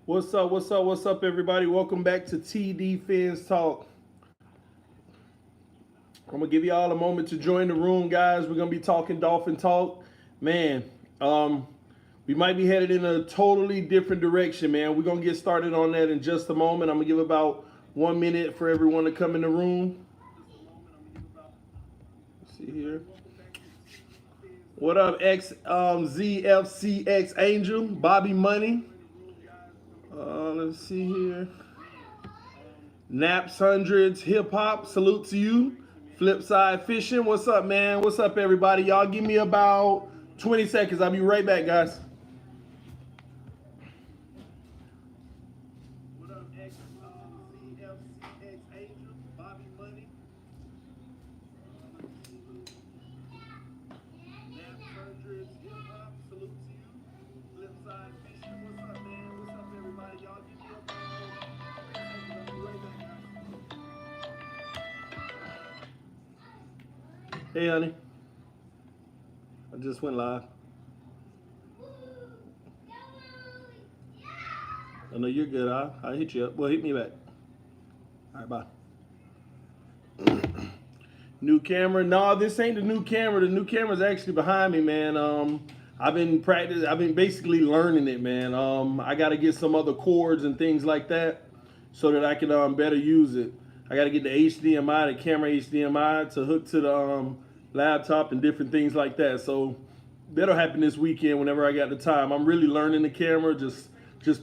What's up? What's up? What's up, everybody? Welcome back to TD Fans Talk. I'm gonna give you all a moment to join the room, guys. We're gonna be talking Dolphin talk, man. We might be headed in a totally different direction, man. We're gonna get started on that in just a moment. I'm gonna give about 1 minute for everyone to come in the room. Let's see here. What up, ZFCX Angel, Bobby Money? Let's see here. Naps Hundreds Hip Hop, salute to you. Flipside Fishing, what's up, man? What's up, everybody? Y'all give me about 20 seconds. I'll be right back, guys. What up, ZFCX Angel, Bobby Money? Naps Hundreds Hip Hop, salute to you. Flipside Fishing, what's up, man? What's up, everybody? Y'all give me about 20 seconds. I'll be right back, guys. Hey, honey. I just went live. I know you're good. I'll hit you up. Well, hit me back. All right, bye. New camera. No, this ain't the new camera. The new camera's actually behind me, man. I've been basically learning it, man. I got to get some other cords and things like that so that I can better use it. I got to get the HDMI, the camera HDMI to hook to the laptop and different things like that. So that'll happen this weekend whenever I got the time. I'm really learning the camera, just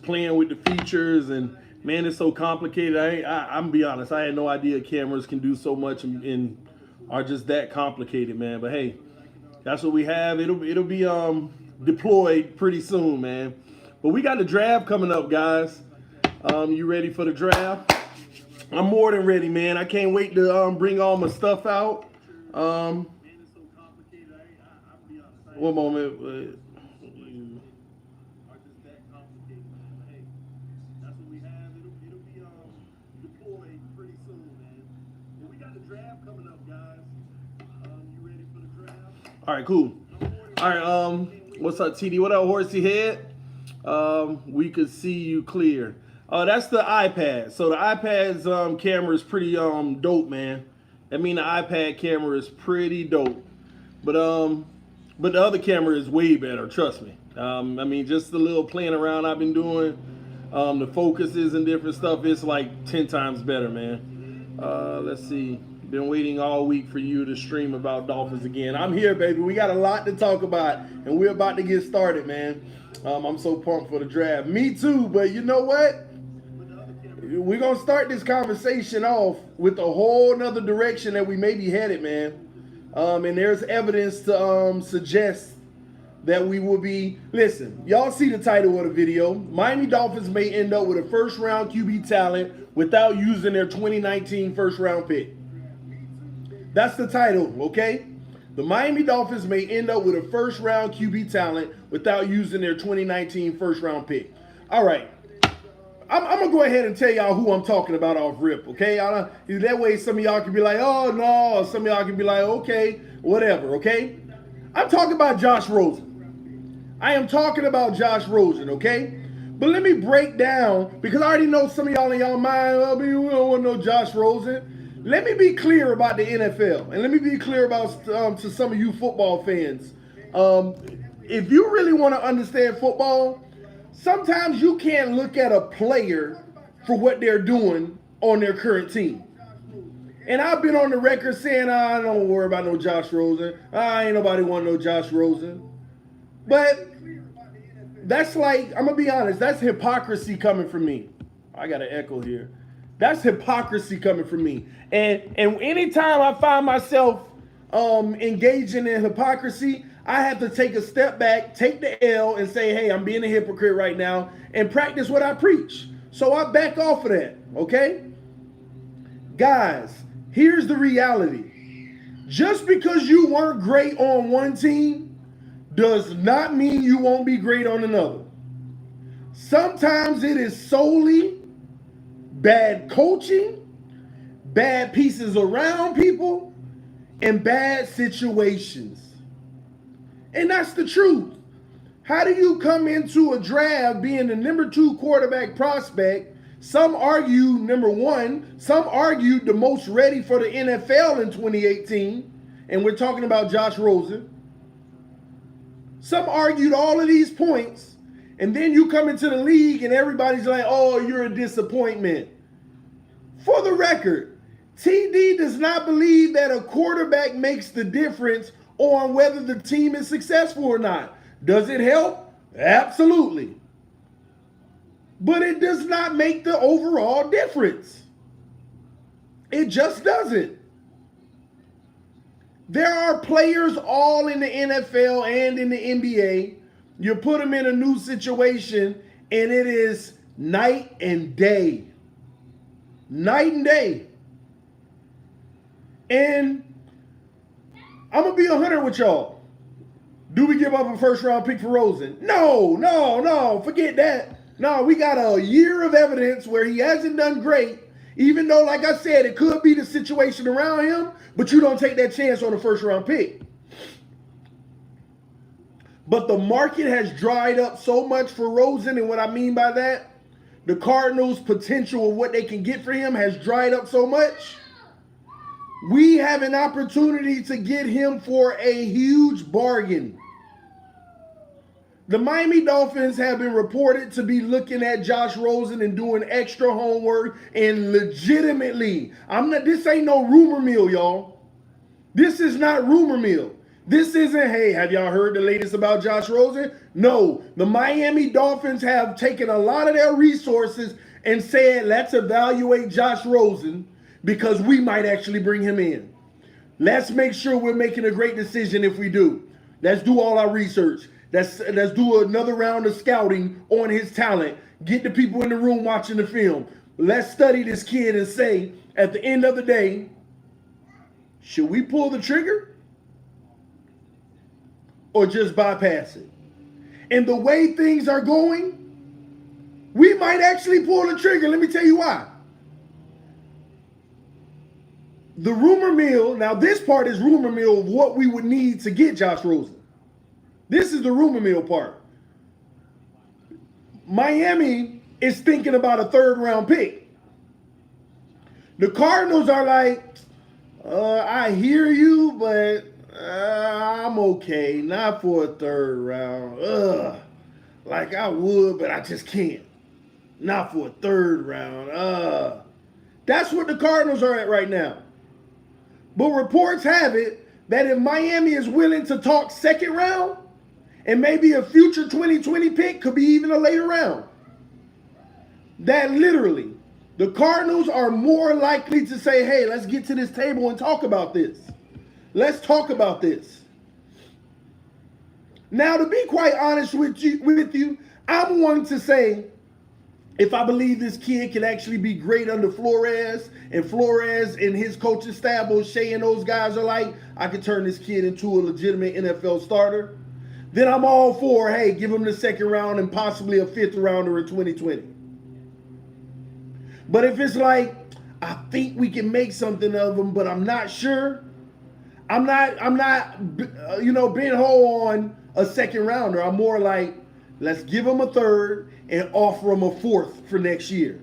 playing with the features, and man, it's so complicated. I'm be honest, I had no idea cameras can do so much and are just that complicated, man. But hey, that's what we have. It'll be deployed pretty soon, man. But we got the draft coming up, guys. You ready for the draft? I'm more than ready, man. I can't wait to bring all my stuff out. One moment. All right, cool. All right, what's up, TD? What up, Horsey Head? We could see you clear. That's the iPad. So the iPad's camera is pretty dope, man. I mean, the iPad camera is pretty dope, but the other camera is way better. Trust me. I mean, just the little playing around I've been doing, the focuses and different stuff. It's like 10 times better, man. Let's see. Been waiting all week for you to stream about Dolphins again. I'm here, baby. We got a lot to talk about, and we're about to get started, man. I'm so pumped for the draft. Me too, but you know what? We're going to start this conversation off with a whole nother direction that we may be headed, man. And there's evidence to suggest that we will be... Listen, y'all see the title of the video. Miami Dolphins may end up with a first-round QB talent without using their 2019 first-round pick. That's the title, okay? The Miami Dolphins may end up with a first-round QB talent without using their 2019 first-round pick. All right. I'm going to go ahead and tell y'all who I'm talking about off rip, okay? That way some of y'all can be like, oh, no. Or some of y'all can be like, okay, whatever, okay? I'm talking about Josh Rosen. I am talking about Josh Rosen, okay? But let me break down, because I already know some of y'all in y'all mind, oh, we don't want no Josh Rosen. Let me be clear about the NFL, and let me be clear about to some of you football fans. If you really want to understand football, sometimes you can't look at a player for what they're doing on their current team. And I've been on the record saying, I don't worry about no Josh Rosen. Ain't nobody want no Josh Rosen. But that's like, I'm going to be honest, that's hypocrisy coming from me. I got an echo here. That's hypocrisy coming from me. And anytime I find myself engaging in hypocrisy, I have to take a step back, take the L, and say, hey, I'm being a hypocrite right now, and practice what I preach. So I back off of that, okay? Guys, here's the reality. Just because you weren't great on one team does not mean you won't be great on another. Sometimes it is solely bad coaching, bad pieces around people, and bad situations. And that's the truth. How do you come into a draft being the number 2 quarterback prospect? Some argue number 1. Some argued the most ready for the NFL in 2018. And we're talking about Josh Rosen. Some argued all of these points. And then you come into the league and everybody's like, oh, you're a disappointment. For the record, TD does not believe that a quarterback makes the difference on whether the team is successful or not. Does it help? Absolutely. But it does not make the overall difference. It just doesn't. There are players all in the NFL and in the NBA. You put them in a new situation and it is night and day. Night and day. And I'm going to be 100 with y'all. Do we give up a first round pick for Rosen? No. Forget that. No, we got a year of evidence where he hasn't done great, even though, like I said, it could be the situation around him, but you don't take that chance on a first round pick. But the market has dried up so much for Rosen, and what I mean by that, the Cardinals' potential of what they can get for him has dried up so much. We have an opportunity to get him for a huge bargain. The Miami Dolphins have been reported to be looking at Josh Rosen and doing extra homework, and legitimately, this ain't no rumor mill, y'all. This is not rumor mill. This isn't, hey, have y'all heard the latest about Josh Rosen? No, the Miami Dolphins have taken a lot of their resources and said, let's evaluate Josh Rosen because we might actually bring him in. Let's make sure we're making a great decision if we do. Let's do all our research. Let's do another round of scouting on his talent. Get the people in the room watching the film. Let's study this kid and say, at the end of the day, should we pull the trigger or just bypass it? And the way things are going, we might actually pull the trigger. Let me tell you why. The rumor mill, now this part is rumor mill of what we would need to get Josh Rosen. This is the rumor mill part. Miami is thinking about a 3rd round pick. The Cardinals are like, I hear you, but I'm okay. Not for a 3rd round. Like I would, but I just can't. Not for a 3rd round. That's what the Cardinals are at right now. But reports have it that if Miami is willing to talk 2nd round, and maybe a future 2020 pick, could be even a later round, that literally the Cardinals are more likely to say, hey, let's get to this table and talk about this. Let's talk about this. Now, to be quite honest with you, I'm one to say, if I believe this kid can actually be great under Flores, and Flores and his coaching staff, O'Shea and those guys are like, I could turn this kid into a legitimate NFL starter, then I'm all for, hey, give him the 2nd round and possibly a 5th rounder in 2020. But if it's like, I think we can make something of him, but I'm not sure, I'm not bent whole on a 2nd rounder. I'm more like, let's give him a 3rd and offer him a 4th for next year.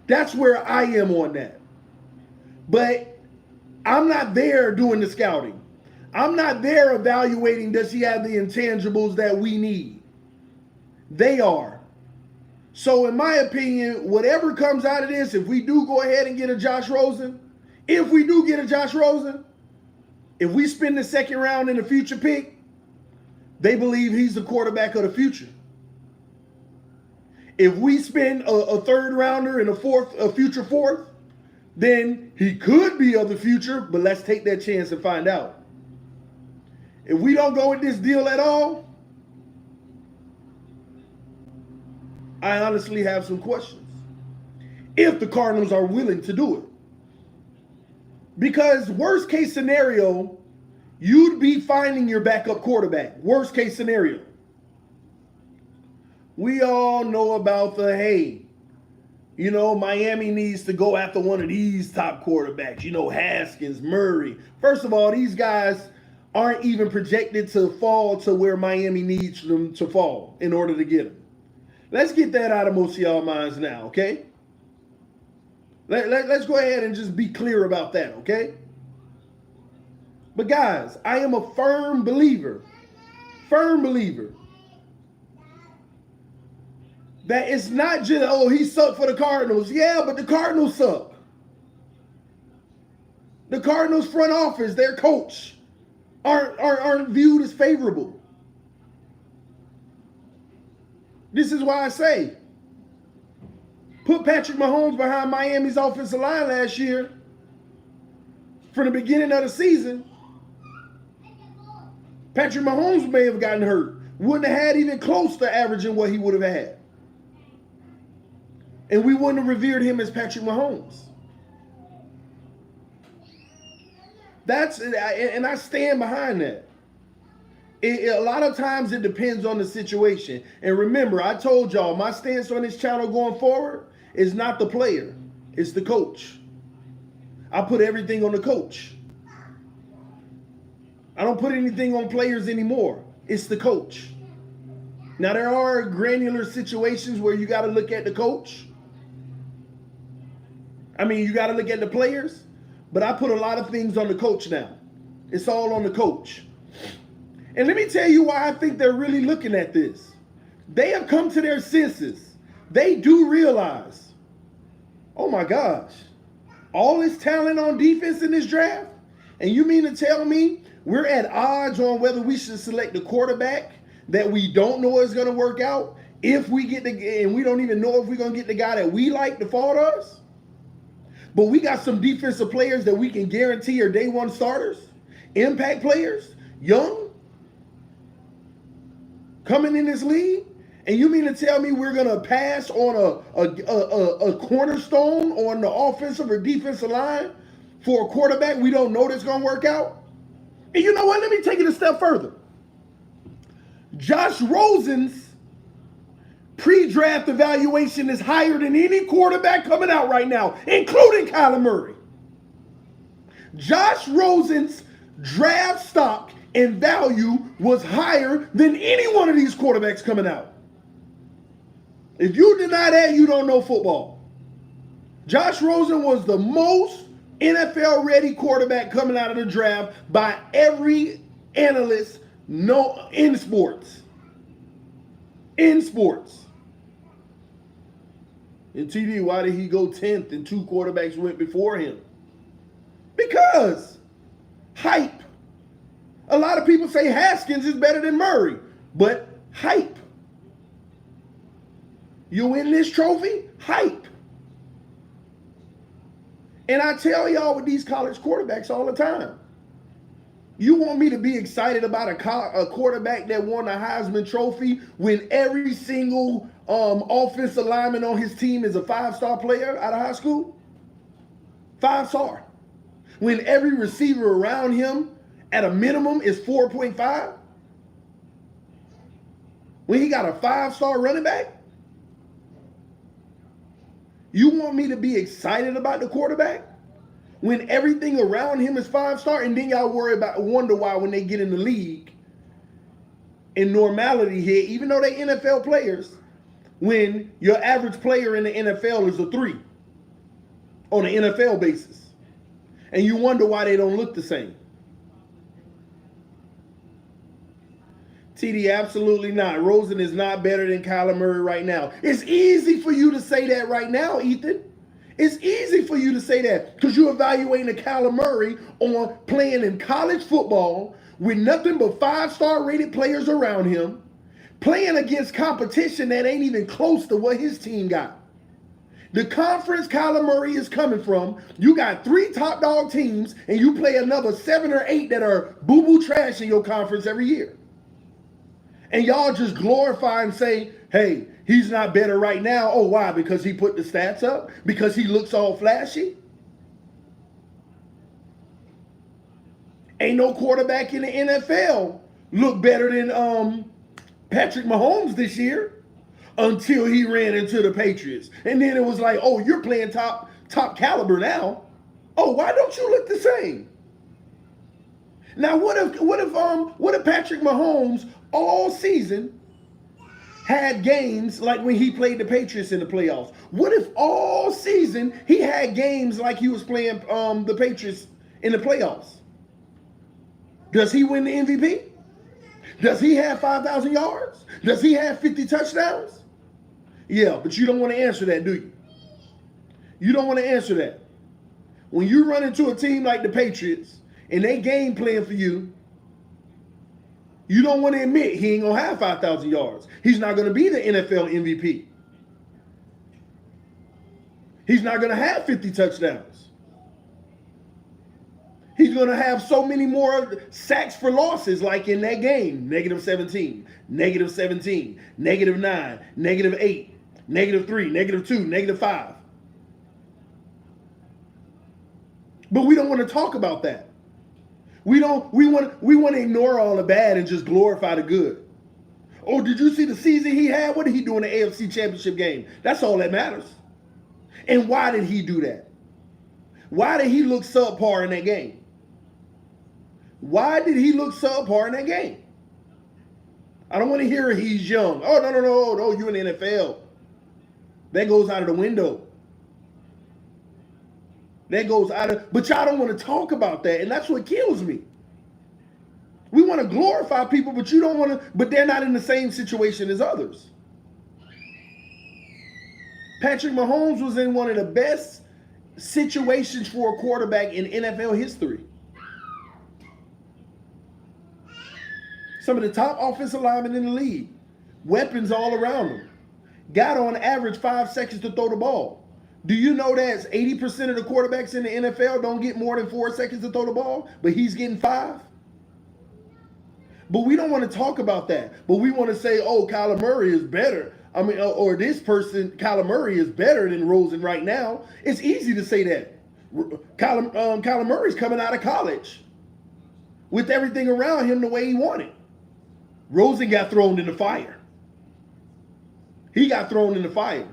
That's where I am on that. But I'm not there doing the scouting. I'm not there evaluating, does he have the intangibles that we need? They are. So in my opinion, whatever comes out of this, if we do go ahead and get a Josh Rosen, if we spend the 2nd round in the future pick, they believe he's the quarterback of the future. If we spend a 3rd rounder and a future 4th, then he could be of the future, but let's take that chance and find out. If we don't go with this deal at all, I honestly have some questions. If the Cardinals are willing to do it. Because worst case scenario, you'd be finding your backup quarterback. Worst case scenario. We all know about the, hey, Miami needs to go after one of these top quarterbacks. Haskins, Murray. First of all, these guys aren't even projected to fall to where Miami needs them to fall in order to get them. Let's get that out of most of y'all minds now, okay? Let's go ahead and just be clear about that, okay? But guys, I am a firm believer, that it's not just, oh, he sucked for the Cardinals. Yeah, but the Cardinals suck. The Cardinals front office, their coach, aren't viewed as favorable. This is why I say, put Patrick Mahomes behind Miami's offensive line last year from the beginning of the season. Patrick Mahomes may have gotten hurt. Wouldn't have had even close to averaging what he would have had. And we wouldn't have revered him as Patrick Mahomes. And I stand behind that. A lot of times it depends on the situation. And remember, I told y'all, my stance on this channel going forward is not the player. It's the coach. I put everything on the coach. I don't put anything on players anymore. It's the coach. Now, there are granular situations where you got to look at the coach. You got to look at the players. But I put a lot of things on the coach now. It's all on the coach. And let me tell you why I think they're really looking at this. They have come to their senses. They do realize, oh my gosh, all this talent on defense in this draft? And you mean to tell me we're at odds on whether we should select a quarterback that we don't know is going to work out if we get and we don't even know if we're going to get the guy that we like to fall to us? But we got some defensive players that we can guarantee are day one starters, impact players, young, coming in this league. And you mean to tell me we're going to pass on a cornerstone on the offensive or defensive line for a quarterback we don't know that's going to work out? And you know what? Let me take it a step further. Josh Rosen's pre-draft evaluation is higher than any quarterback coming out right now, including Kyler Murray. Josh Rosen's draft stock and value was higher than any one of these quarterbacks coming out. If you deny that, you don't know football. Josh Rosen was the most NFL-ready quarterback coming out of the draft by every analyst in sports. In sports. And TD, why did he go 10th and two quarterbacks went before him? Because hype. A lot of people say Haskins is better than Murray, but hype. You win this trophy? Hype. And I tell y'all with these college quarterbacks all the time, you want me to be excited about a quarterback that won a Heisman Trophy when every single offensive lineman on his team is a 5-star player out of high school? 5-star. When every receiver around him at a minimum is 4.5? When he got a 5-star running back? You want me to be excited about the quarterback when everything around him is 5-star, and then y'all wonder why when they get in the league and normality hit, even though they NFL players, when your average player in the NFL is a 3 on an NFL basis, and you wonder why they don't look the same. TD, absolutely not. Rosen is not better than Kyler Murray right now. It's easy for you to say that right now, Ethan. It's easy for you to say that because you're evaluating a Kyler Murray on playing in college football with nothing but 5-star rated players around him, playing against competition that ain't even close to what his team got. The conference Kyler Murray is coming from, you got 3 top dog teams and you play another 7 or 8 that are boo-boo trash in your conference every year. And y'all just glorify and say, hey, he's not better right now. Oh, why? Because he put the stats up? Because he looks all flashy? Ain't no quarterback in the NFL look better than Patrick Mahomes this year until he ran into the Patriots. And then it was like, oh, you're playing top caliber now. Oh, why don't you look the same? Now, what if Patrick Mahomes all season had games like when he played the Patriots in the playoffs? What if all season he had games like he was playing the Patriots in the playoffs? Does he win the MVP? Does he have 5,000 yards? Does he have 50 touchdowns? Yeah, but you don't want to answer that, do you? You don't want to answer that. When you run into a team like the Patriots and they game plan for you, you don't want to admit he ain't going to have 5,000 yards. He's not going to be the NFL MVP. He's not going to have 50 touchdowns. He's going to have so many more sacks for losses like in that game. -17, -17, -9, -8, -3, -2, -5. But we don't want to talk about that. We want to ignore all the bad and just glorify the good. Oh, did you see the season he had? What did he do in the AFC Championship game? That's all that matters. And why did he do that? Why did he look subpar in that game? Why did he look subpar in that game? I don't want to hear he's young. Oh, no, you in the NFL. That goes out of the window. That goes out of, but y'all don't want to talk about that, and that's what kills me. We want to glorify people, but you don't want to, but they're not in the same situation as others. Patrick Mahomes was in one of the best situations for a quarterback in NFL history. Some of the top offensive linemen in the league, weapons all around him. Got on average 5 seconds to throw the ball. Do you know that 80% of the quarterbacks in the NFL don't get more than 4 seconds to throw the ball, but he's getting 5? But we don't want to talk about that. But we want to say, oh, Kyler Murray is better. I mean, or this person, Kyler Murray is better than Rosen right now. It's easy to say that. Kyler Murray's coming out of college with everything around him the way he wanted. Rosen got thrown in the fire. He got thrown in the fire.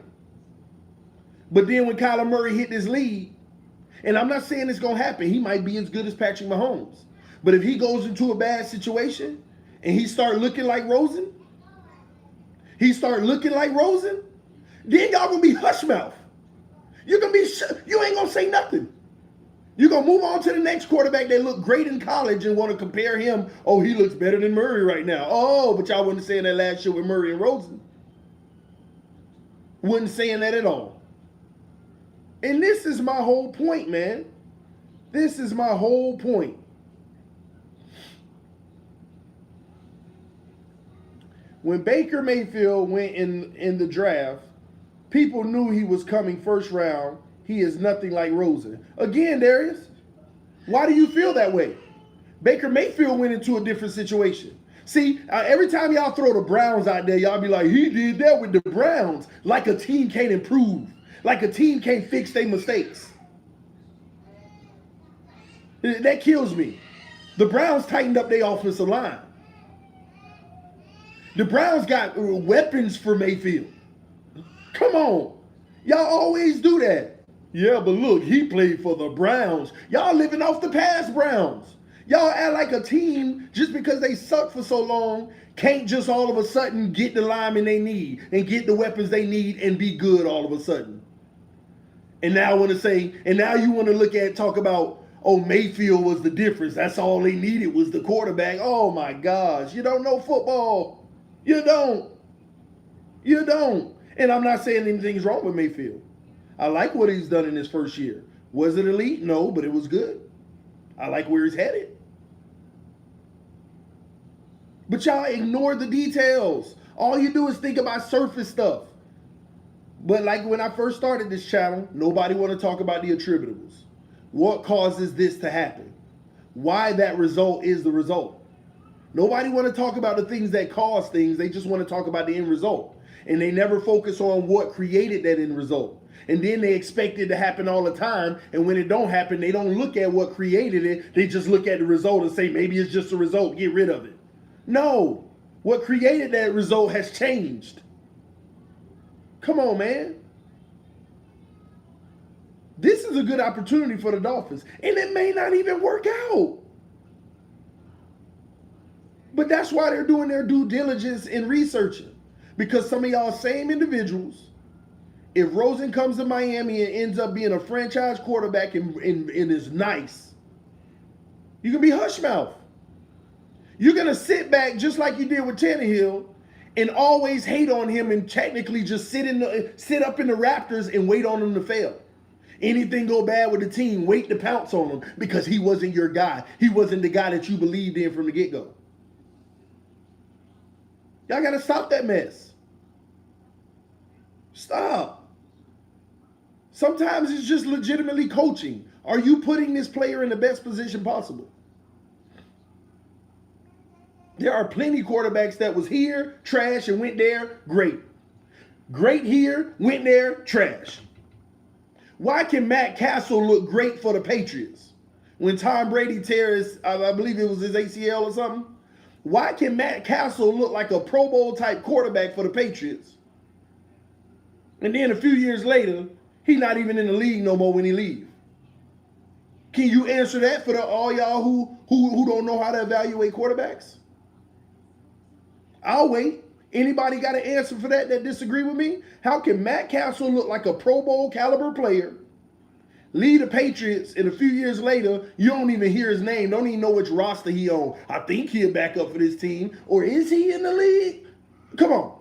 But then when Kyler Murray hit this league, and I'm not saying it's going to happen. He might be as good as Patrick Mahomes. But if he goes into a bad situation and he start looking like Rosen, then y'all going to be hush mouth. You're going to be, you ain't going to say nothing. You're going to move on to the next quarterback that looked great in college and want to compare him. Oh, he looks better than Murray right now. Oh, but y'all wasn't saying that last year with Murray and Rosen. Wasn't saying that at all. And this is my whole point, man. This is my whole point. When Baker Mayfield went in the draft, people knew he was coming first round. He is nothing like Rosen. Again, Darius, why do you feel that way? Baker Mayfield went into a different situation. See, every time y'all throw the Browns out there, y'all be like, he did that with the Browns. Like a team can't improve. Like a team can't fix their mistakes. That kills me. The Browns tightened up their offensive line. The Browns got weapons for Mayfield. Come on. Y'all always do that. Yeah, but look, he played for the Browns. Y'all living off the past Browns. Y'all act like a team, just because they suck for so long, can't just all of a sudden get the linemen they need and get the weapons they need and be good all of a sudden. And now I want to say, and now you want to talk about, oh, Mayfield was the difference. That's all they needed was the quarterback. Oh my gosh, you don't know football. You don't. And I'm not saying anything's wrong with Mayfield. I like what he's done in his first year. Was it elite? No, but it was good. I like where he's headed. But y'all ignore the details. All you do is think about surface stuff. But like when I first started this channel, nobody want to talk about the attributables. What causes this to happen? Why that result is the result. Nobody want to talk about the things that cause things. They just want to talk about the end result. And they never focus on what created that end result. And then they expect it to happen all the time. And when it don't happen, they don't look at what created it. They just look at the result and say, maybe it's just a result. Get rid of it. No. What created that result has changed. Come on, man. This is a good opportunity for the Dolphins. And it may not even work out. But that's why they're doing their due diligence in researching. Because some of y'all same individuals, if Rosen comes to Miami and ends up being a franchise quarterback and is nice, you can be hush mouth. You're going to sit back just like you did with Tannehill and always hate on him and technically just sit up in the Raptors and wait on him to fail. Anything go bad with the team, wait to pounce on him because he wasn't your guy. He wasn't the guy that you believed in from the get-go. Y'all got to stop that mess. Stop. Sometimes it's just legitimately coaching. Are you putting this player in the best position possible? There are plenty quarterbacks that was here, trash, and went there, great. Great here, went there, trash. Why can Matt Castle look great for the Patriots? When Tom Brady tears, I believe it was his ACL or something. Why can Matt Castle look like a Pro Bowl type quarterback for the Patriots? And then a few years later, he's not even in the league no more when he leaves. Can you answer that for all y'all who don't know how to evaluate quarterbacks? I'll wait. Anybody got an answer for that disagree with me? How can Matt Castle look like a Pro Bowl caliber player, lead the Patriots, and a few years later, you don't even hear his name, don't even know which roster he on? I think he'll back up for this team. Or is he in the league? Come on.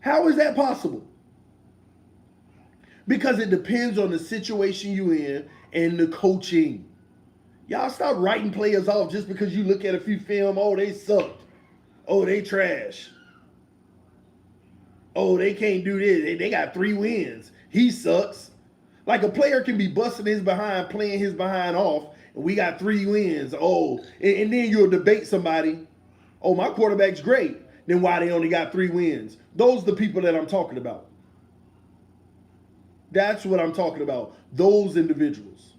How is that possible? Because it depends on the situation you in and the coaching. Y'all stop writing players off just because you look at a few film. Oh, they sucked. Oh, they trash. Oh, they can't do this. They got 3 wins. He sucks. Like a player can be busting his behind, playing his behind off, and we got 3 wins. Oh, and then you'll debate somebody. Oh, my quarterback's great. Then why they only got 3 wins? Those are the people that I'm talking about. That's what I'm talking about. Those individuals.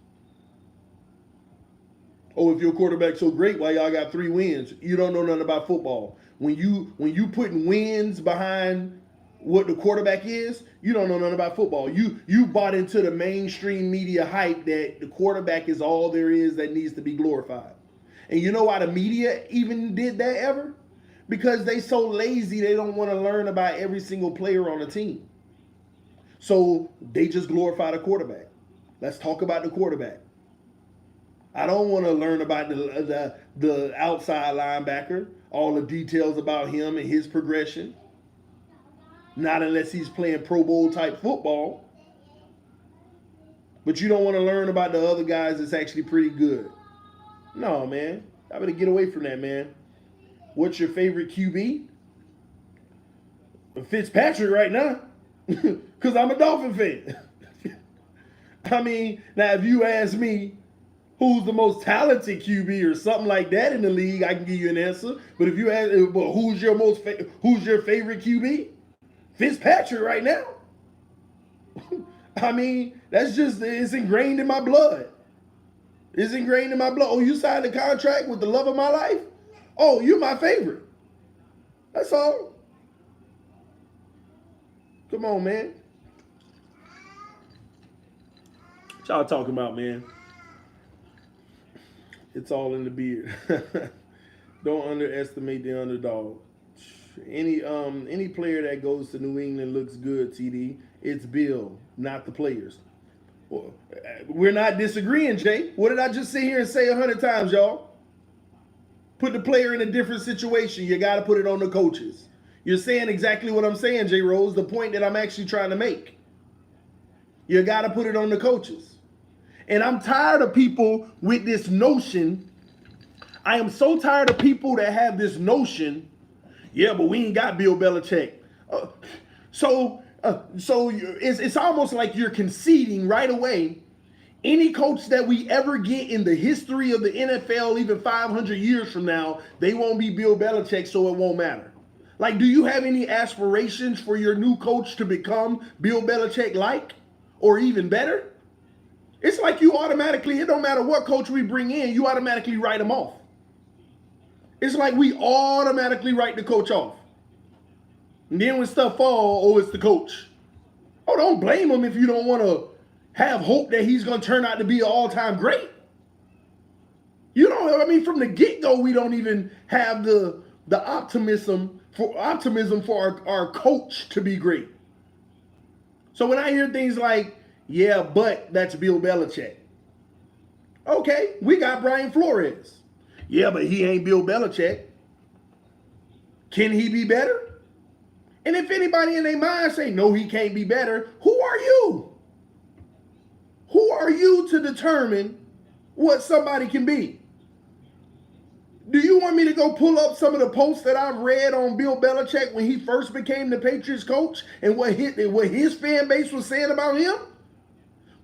Oh, if your quarterback's so great, why y'all got 3 wins? You don't know nothing about football. When you putting wins behind what the quarterback is, you don't know nothing about football. You bought into the mainstream media hype that the quarterback is all there is that needs to be glorified. And you know why the media even did that ever? Because they so lazy they don't want to learn about every single player on the team. So they just glorify the quarterback. Let's talk about the quarterback. I don't want to learn about the outside linebacker, all the details about him and his progression. Not unless he's playing Pro Bowl type football. But you don't want to learn about the other guys that's actually pretty good. No, man. I better get away from that, man. What's your favorite QB? Fitzpatrick right now. Because I'm a Dolphin fan. I mean, now if you ask me who's the most talented QB or something like that in the league, I can give you an answer. But if you ask, well, who's your favorite QB? Fitzpatrick right now. I mean, that's just, it's ingrained in my blood. It's ingrained in my blood. Oh, you signed a contract with the love of my life? Oh, you're my favorite. That's all. Come on, man. What y'all talking about, man? It's all in the beard. Don't underestimate the underdog. Any player that goes to New England looks good, TD. It's Bill, not the players. Well, we're not disagreeing, Jay. What did I just sit here and say 100 times, y'all? Put the player in a different situation. You got to put it on the coaches. You're saying exactly what I'm saying, J. Rose, the point that I'm actually trying to make. You got to put it on the coaches. And I'm tired of people with this notion. I am so tired of people that have this notion, yeah, but we ain't got Bill Belichick. So it's almost like you're conceding right away. Any coach that we ever get in the history of the NFL, even 500 years from now, they won't be Bill Belichick, so it won't matter. Like, do you have any aspirations for your new coach to become Bill Belichick-like or even better? It's like you automatically, it don't matter what coach we bring in, you automatically write them off. It's like we automatically write the coach off. And then when stuff falls, oh, it's the coach. Oh, don't blame him if you don't want to have hope that he's going to turn out to be an all-time great. You know, I mean, from the get-go, we don't even have the optimism for our coach to be great. So when I hear things like, yeah, but that's Bill Belichick. Okay, we got Brian Flores. Yeah, but he ain't Bill Belichick. Can he be better? And if anybody in their mind say, no, he can't be better, who are you? Who are you to determine what somebody can be? Do you want me to go pull up some of the posts that I've read on Bill Belichick when he first became the Patriots coach and what his fan base was saying about him?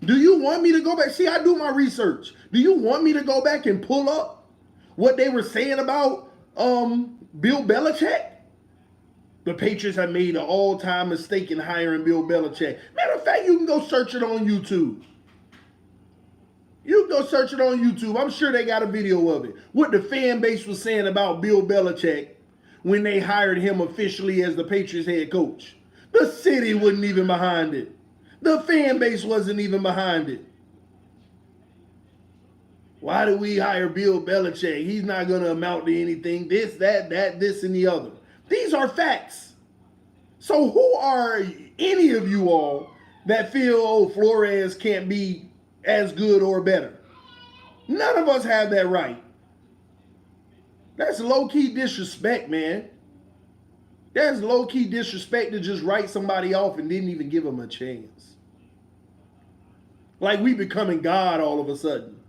Do you want me to go back? See, I do my research. Do you want me to go back and pull up what they were saying about Bill Belichick? The Patriots have made an all-time mistake in hiring Bill Belichick. Matter of fact, you can go search it on YouTube. You can go search it on YouTube. I'm sure they got a video of it. What the fan base was saying about Bill Belichick when they hired him officially as the Patriots head coach. The city wasn't even behind it. The fan base wasn't even behind it. Why do we hire Bill Belichick? He's not going to amount to anything. This, that, this, and the other. These are facts. So who are any of you all that feel, oh, Flores can't be as good or better? None of us have that right. That's low-key disrespect, man. That's low-key disrespect to just write somebody off and didn't even give them a chance. Like we becoming God all of a sudden.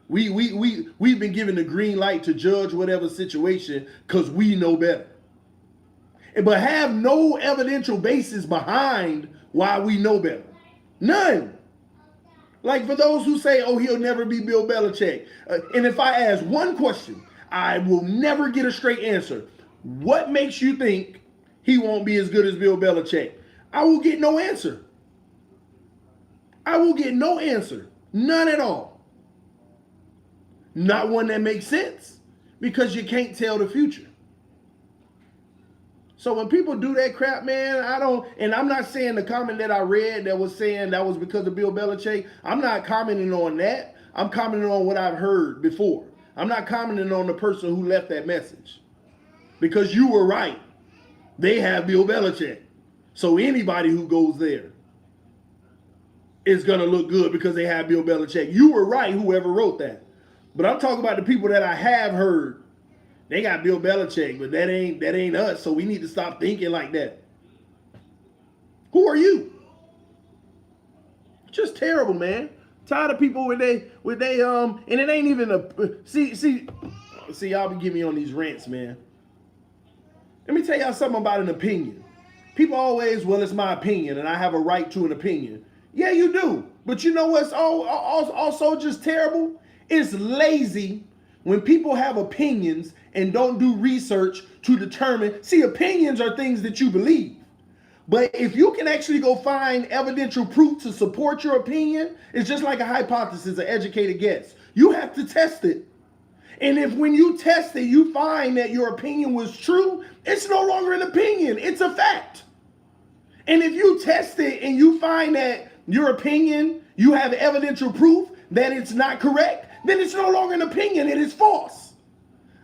We've been given the green light to judge whatever situation because we know better. But have no evidential basis behind why we know better. None. Like for those who say, oh, he'll never be Bill Belichick. And if I ask one question, I will never get a straight answer. What makes you think he won't be as good as Bill Belichick? I will get no answer. I will get no answer. None at all. Not one that makes sense because you can't tell the future. So when people do that crap, man, and I'm not saying the comment that I read that was saying that was because of Bill Belichick. I'm not commenting on that. I'm commenting on what I've heard before. I'm not commenting on the person who left that message. Because you were right. They have Bill Belichick. So anybody who goes there is going to look good because they have Bill Belichick. You were right, whoever wrote that. But I'm talking about the people that I have heard. They got Bill Belichick, but that ain't us, so we need to stop thinking like that. Who are you? Just terrible, man. Tired of people when they and it ain't even a see y'all be getting me on these rants, man. Let me tell y'all something about an opinion. People always, well, it's my opinion, and I have a right to an opinion. Yeah, you do. But you know what's also just terrible? It's lazy when people have opinions and don't do research to determine. See, opinions are things that you believe. But if you can actually go find evidential proof to support your opinion, it's just like a hypothesis, an educated guess. You have to test it. And if when you test it, you find that your opinion was true, it's no longer an opinion, it's a fact. And if you test it and you find that your opinion, you have evidential proof that it's not correct, then it's no longer an opinion, it is false.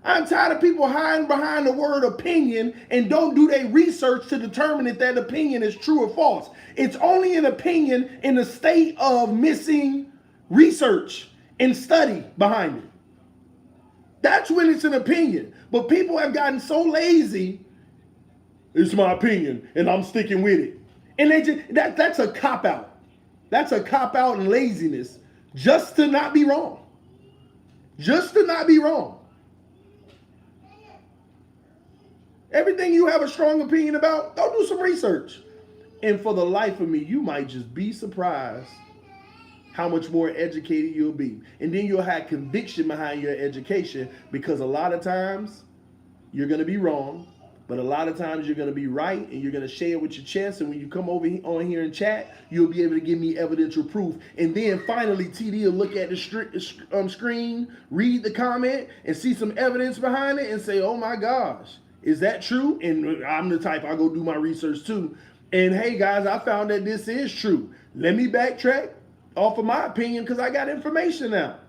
I'm tired of people hiding behind the word opinion and don't do their research to determine if that opinion is true or false. It's only an opinion in the state of missing research and study behind it. That's when it's an opinion. But people have gotten so lazy, it's my opinion and I'm sticking with it. And they just that's a cop-out. That's a cop-out and laziness just to not be wrong. Just to not be wrong. Everything you have a strong opinion about, go do some research. And for the life of me, you might just be surprised how much more educated you'll be. And then you'll have conviction behind your education because a lot of times you're going to be wrong, but a lot of times you're going to be right and you're going to share it with your chest. And when you come over on here and chat, you'll be able to give me evidential proof. And then finally, TD will look at the screen, read the comment, and see some evidence behind it and say, oh my gosh. Is that true? And I'm the type, I go do my research too. And hey guys, I found that this is true. Let me backtrack off of my opinion because I got information now.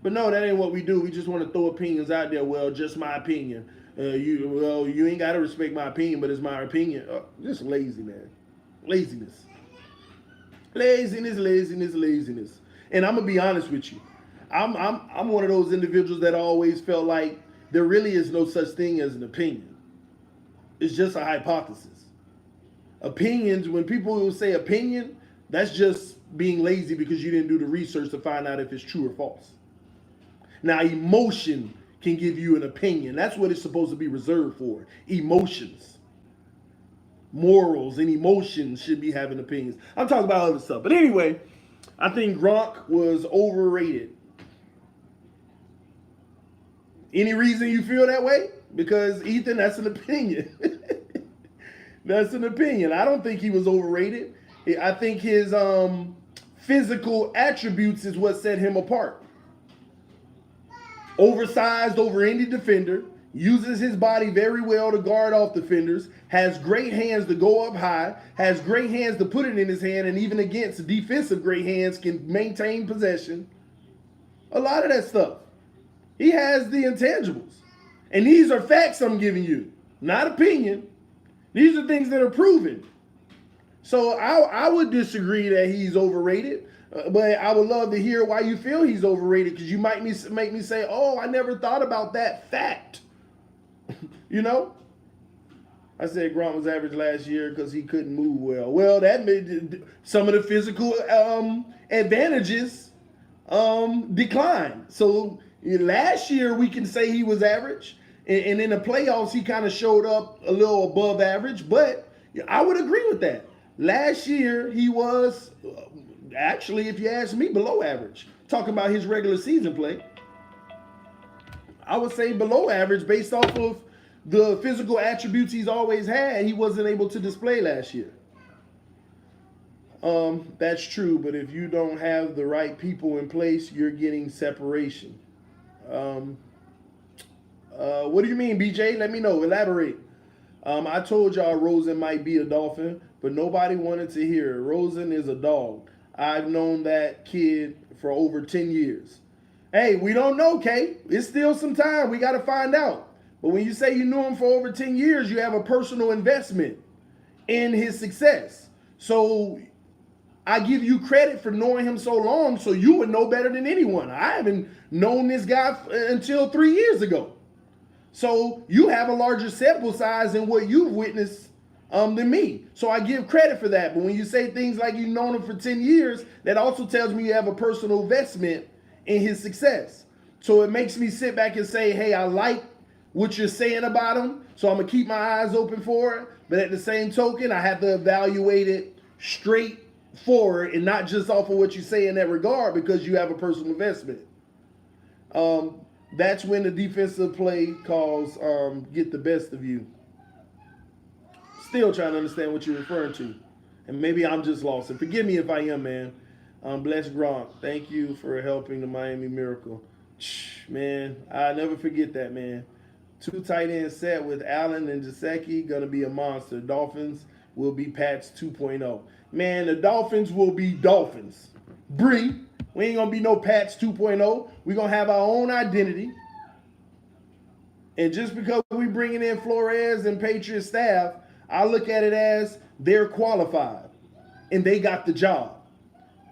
But But no, that ain't what we do. We just want to throw opinions out there. Well, just my opinion. You ain't got to respect my opinion, but it's my opinion. Just lazy, man. Laziness. Laziness. And I'm gonna be honest with you. I'm one of those individuals that always felt like there really is no such thing as an opinion. It's just a hypothesis. Opinions, when people will say opinion, that's just being lazy because you didn't do the research to find out if it's true or false. Now, emotion can give you an opinion. That's what it's supposed to be reserved for. Emotions. Morals and emotions should be having opinions. I'm talking about other stuff. But anyway, I think Gronk was overrated. Any reason you feel that way? Because, Ethan, that's an opinion. That's an opinion. I don't think he was overrated. I think his physical attributes is what set him apart. Oversized over any defender, uses his body very well to guard off defenders, has great hands to go up high, has great hands to put it in his hand, and even against defensive great hands can maintain possession. A lot of that stuff. He has the intangibles. And these are facts I'm giving you, not opinion. These are things that are proven. So I would disagree that he's overrated. But I would love to hear why you feel he's overrated, because you might make me say, oh, I never thought about that fact. You know? I said Gronk was average last year because he couldn't move well. Well, that made some of the physical advantages decline. So last year we can say he was average. And in the playoffs he kind of showed up a little above average. But I would agree with that. Last year he was... actually, if you ask me, below average. Talking about his regular season play, I would say below average based off of the physical attributes he's always had. He wasn't able to display last year. That's true, but if you don't have the right people in place, you're getting separation. What do you mean, BJ? Let me know. Elaborate. I told y'all Rosen might be a Dolphin, but nobody wanted to hear it. Rosen is a dog. I've known that kid for over 10 years. Hey, we don't know, Kay. It's still some time. We got to find out. But when you say you knew him for over 10 years, you have a personal investment in his success. So I give you credit for knowing him so long, so you would know better than anyone. I haven't known this guy until 3 years ago. So you have a larger sample size in what you've witnessed than me. So I give credit for that. But when you say things like you've known him for 10 years, that also tells me you have a personal investment in his success. So it makes me sit back and say, hey, I like what you're saying about him, so I'm going to keep my eyes open for it. But at the same token, I have to evaluate it straight forward and not just off of what you say in that regard, because you have a personal investment. That's when the defensive play calls get the best of you. Still trying to understand what you're referring to. And maybe I'm just lost. And forgive me if I am, man. Bless Gronk. Thank you for helping the Miami Miracle. Man, I'll never forget that, man. 2 tight end set with Allen and Gesicki. Going to be a monster. Dolphins will be Pats 2.0. Man, the Dolphins will be Dolphins. Bree, we ain't going to be no Pats 2.0. We're going to have our own identity. And just because we bringing in Flores and Patriot staff, I look at it as they're qualified and they got the job.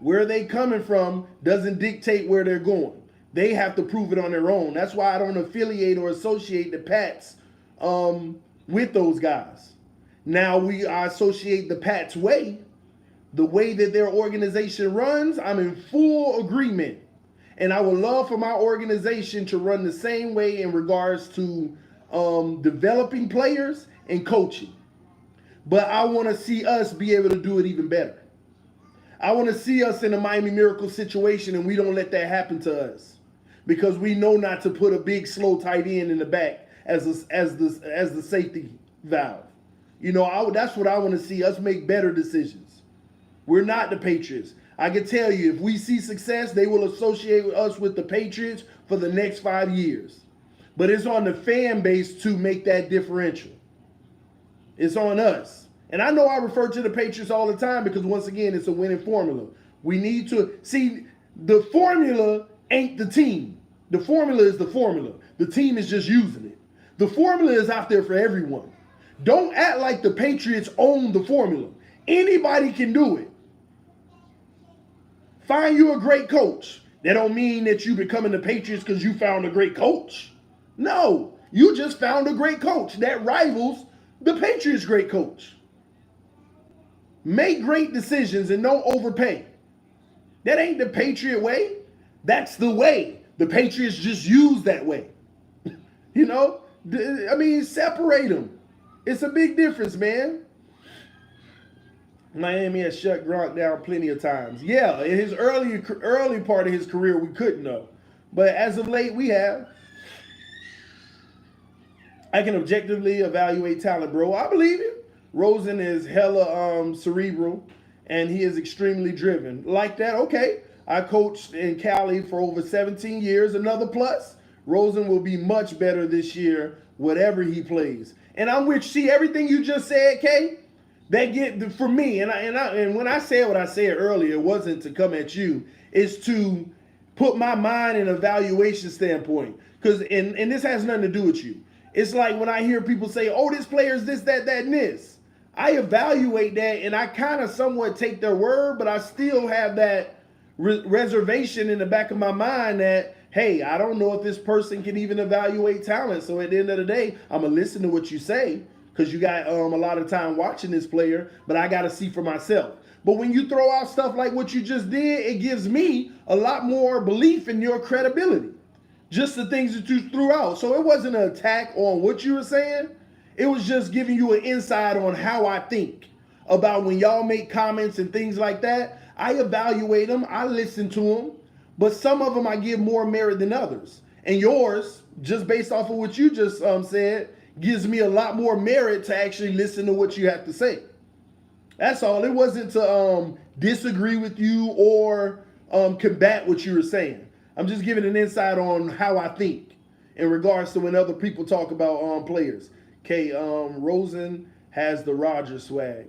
Where they coming from doesn't dictate where they're going. They have to prove it on their own. That's why I don't affiliate or associate the Pats with those guys. Now I associate the Pats way, the way that their organization runs. I'm in full agreement. And I would love for my organization to run the same way in regards to developing players and coaching. But I want to see us be able to do it even better. I want to see us in a Miami Miracle situation, and we don't let that happen to us, because we know not to put a big slow tight end in the back as the safety valve. You know, that's what I want to see, us make better decisions. We're not the Patriots. I can tell you, if we see success, they will associate us with the Patriots for the next 5 years. But it's on the fan base to make that differential. It's on us. And I know I refer to the Patriots all the time because, once again, it's a winning formula. We need to see the formula ain't the team. The formula is the formula. The team is just using it. The formula is out there for everyone. Don't act like the Patriots own the formula. Anybody can do it. Find you a great coach. That don't mean that you becoming the Patriots because you found a great coach. No, you just found a great coach that rivals the Patriots' great coach. Make great decisions and don't overpay. That ain't the Patriot way. That's the way. The Patriots just use that way. You know? I mean, separate them. It's a big difference, man. Miami has shut Gronk down plenty of times. Yeah, in his early part of his career, we couldn't know. But as of late, we have. I can objectively evaluate talent, bro. I believe it. Rosen is hella cerebral, and he is extremely driven. Like that, okay. I coached in Cali for over 17 years. Another plus. Rosen will be much better this year, whatever he plays. And I'm with you. See everything you just said, Kay? That get for me, and when I said what I said earlier, it wasn't to come at you. It's to put my mind in an evaluation standpoint. Because and this has nothing to do with you. It's like when I hear people say, "Oh, this player's this, that, and this." I evaluate that, and I kind of somewhat take their word, but I still have that reservation in the back of my mind that, hey, I don't know if this person can even evaluate talent. So at the end of the day, I'm going to listen to what you say because you got a lot of time watching this player, but I got to see for myself. But when you throw out stuff like what you just did, it gives me a lot more belief in your credibility. Just the things that you threw out. So it wasn't an attack on what you were saying. It was just giving you an insight on how I think about when y'all make comments and things like that. I evaluate them. I listen to them. But some of them I give more merit than others. And yours, just based off of what you just said, gives me a lot more merit to actually listen to what you have to say. That's all. It wasn't to disagree with you or combat what you were saying. I'm just giving an insight on how I think in regards to when other people talk about players. Okay, Rosen has the Rodgers swag.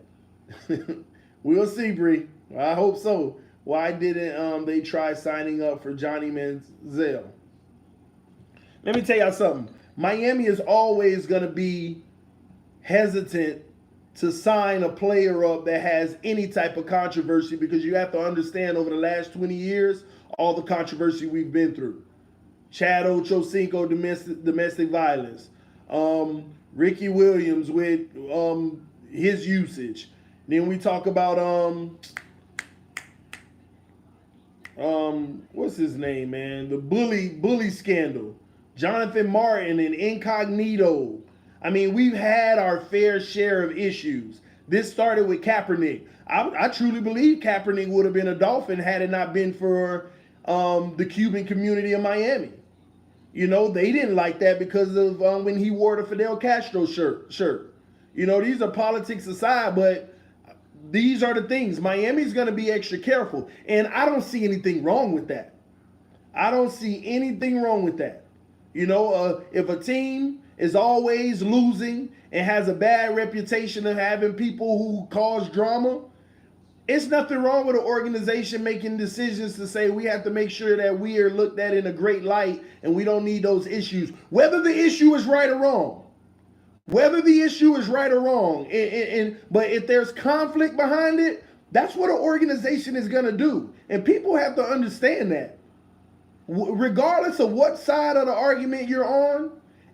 We'll see, Bree. I hope so. Why didn't they try signing up for Johnny Manziel? Let me tell y'all something. Miami is always going to be hesitant to sign a player up that has any type of controversy because you have to understand over the last 20 years, all the controversy we've been through. Chad Ochocinco, domestic violence. Ricky Williams with his usage. Then we talk about what's his name, man? The bully scandal. Jonathan Martin and Incognito. I mean, we've had our fair share of issues. This started with Kaepernick. I truly believe Kaepernick would have been a Dolphin had it not been for the Cuban community of Miami. You know, they didn't like that because of when he wore the Fidel Castro shirt. You know, these are politics aside, but these are the things. Miami's going to be extra careful. And I don't see anything wrong with that. I don't see anything wrong with that. You know, if a team is always losing and has a bad reputation of having people who cause drama, it's nothing wrong with an organization making decisions to say we have to make sure that we are looked at in a great light and we don't need those issues. Whether the issue is right or wrong. Whether the issue is right or wrong. But if there's conflict behind it, that's what an organization is going to do. And people have to understand that. Regardless of what side of the argument you're on,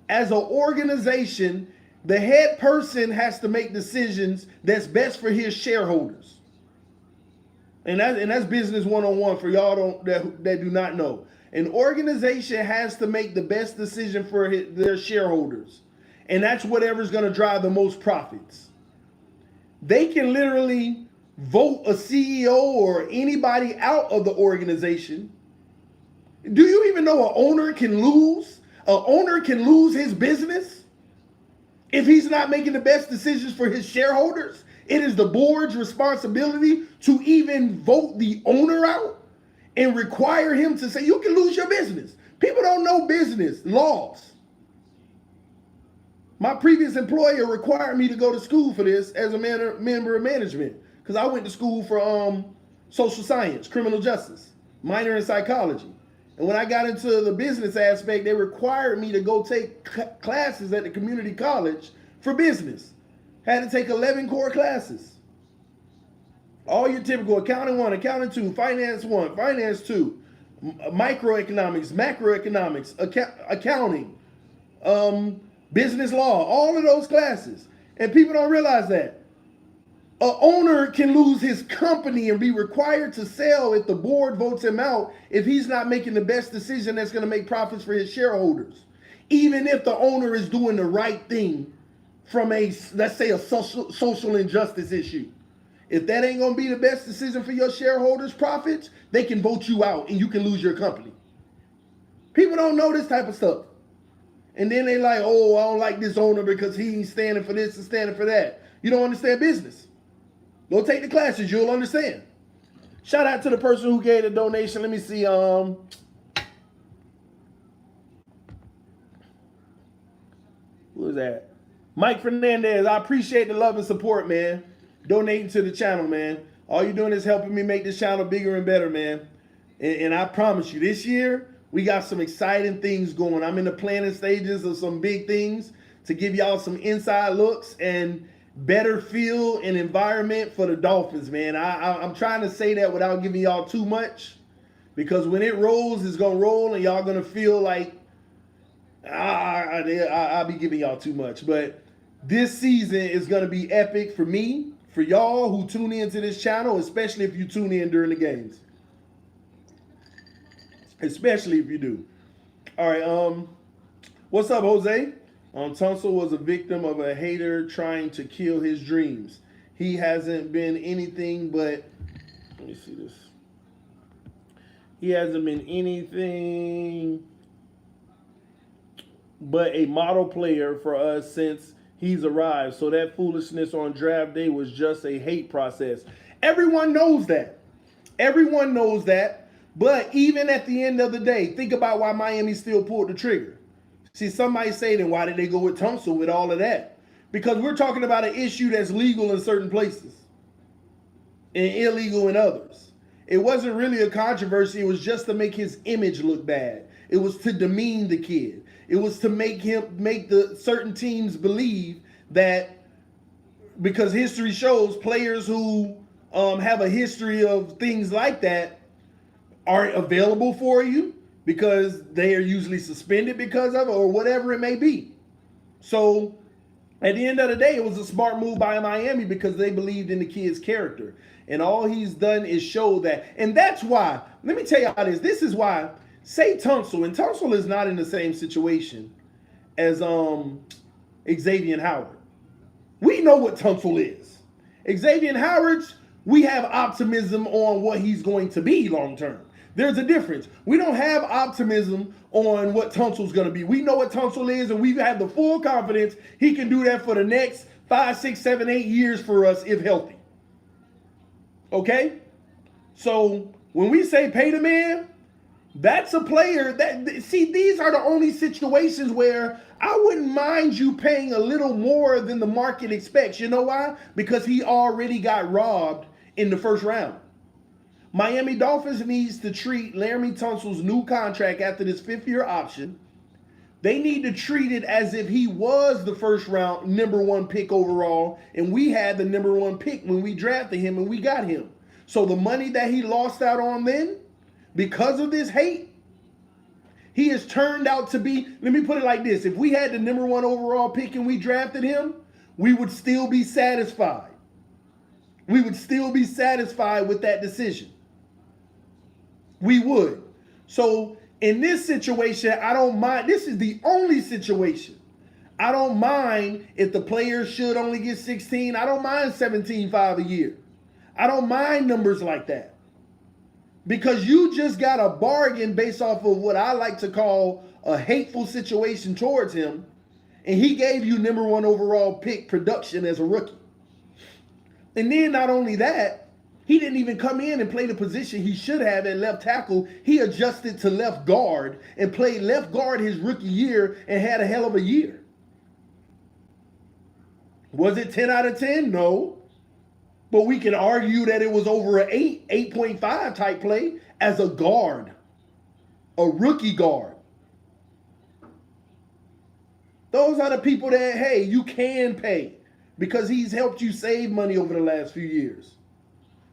as an organization, the head person has to make decisions that's best for his shareholders. And that's business 101 for y'all that do not know. An organization has to make the best decision for their shareholders. And that's whatever's going to drive the most profits. They can literally vote a CEO or anybody out of the organization. Do you even know an owner can lose? An owner can lose his business if he's not making the best decisions for his shareholders. It is the board's responsibility to even vote the owner out and require him to say, you can lose your business. People don't know business laws. My previous employer required me to go to school for this as a member of management because I went to school for social science, criminal justice, minor in psychology. And when I got into the business aspect, they required me to go take classes at the community college for business. Had to take 11 core classes. All your typical accounting 1, accounting 2, finance 1, finance 2, microeconomics, macroeconomics, accounting, business law, all of those classes. And people don't realize that. An owner can lose his company and be required to sell if the board votes him out if he's not making the best decision that's going to make profits for his shareholders. Even if the owner is doing the right thing from a, let's say, a social injustice issue. If that ain't going to be the best decision for your shareholders' profits, they can vote you out and you can lose your company. People don't know this type of stuff. And then they like, oh, I don't like this owner because he ain't standing for this and standing for that. You don't understand business. Go take the classes, you'll understand. Shout out to the person who gave the donation. Let me see. Who is that? Mike Fernandez. I appreciate the love and support, man. Donating to the channel, man. All you're doing is helping me make this channel bigger and better, man. And I promise you, this year, we got some exciting things going. I'm in the planning stages of some big things to give y'all some inside looks and better feel and environment for the Dolphins, man. I'm trying to say that without giving y'all too much, because when it rolls, it's going to roll, and y'all going to feel like I'll be giving y'all too much. But this season is going to be epic for me, for y'all who tune into this channel, especially if you tune in during the games. Especially if you do. All right, what's up, Jose? Tunsil was a victim of a hater trying to kill his dreams. He hasn't been anything but, let me see this. He hasn't been anything but a model player for us since he's arrived. So that foolishness on draft day was just a hate process. Everyone knows that. Everyone knows that. But even at the end of the day, think about why Miami still pulled the trigger. See, somebody say, then why did they go with Tunsil with all of that? Because we're talking about an issue that's legal in certain places and illegal in others. It wasn't really a controversy. It was just to make his image look bad. It was to demean the kid. It was to make the certain teams believe that, because history shows players who have a history of things like that aren't available for you, because they are usually suspended because of it or whatever it may be. So at the end of the day, it was a smart move by Miami because they believed in the kid's character. And all he's done is show that. And that's why, let me tell you how this is why, say Tunsil, and Tunsil is not in the same situation as Xavier Howard. We know what Tunsil is. Xavier Howard, we have optimism on what he's going to be long term. There's a difference. We don't have optimism on what Tunsil's going to be. We know what Tunsil is, and we have the full confidence he can do that for the next 5, 6, 7, 8 years for us if healthy. Okay? So when we say pay the man, that's a player that, see, these are the only situations where I wouldn't mind you paying a little more than the market expects. You know why? Because he already got robbed in the first round. Miami Dolphins needs to treat Laremy Tunsil's new contract after this 5th-year option. They need to treat it as if he was the first round #1 pick overall, and we had the #1 pick when we drafted him and we got him. So the money that he lost out on then, because of this hate, he has turned out to be, let me put it like this, if we had the #1 overall pick and we drafted him, we would still be satisfied. We would still be satisfied with that decision. We would. So in this situation, I don't mind. This is the only situation. I don't mind if the players should only get 16. I don't mind 17.5 a year. I don't mind numbers like that. Because you just got a bargain based off of what I like to call a hateful situation towards him. And he gave you #1 overall pick production as a rookie. And then not only that, he didn't even come in and play the position he should have at left tackle. He adjusted to left guard and played left guard his rookie year and had a hell of a year. Was it 10 out of 10? No. But we can argue that it was over an 8.5 type play as a guard. a rookie guard. Those are the people that, hey, you can pay because he's helped you save money over the last few years.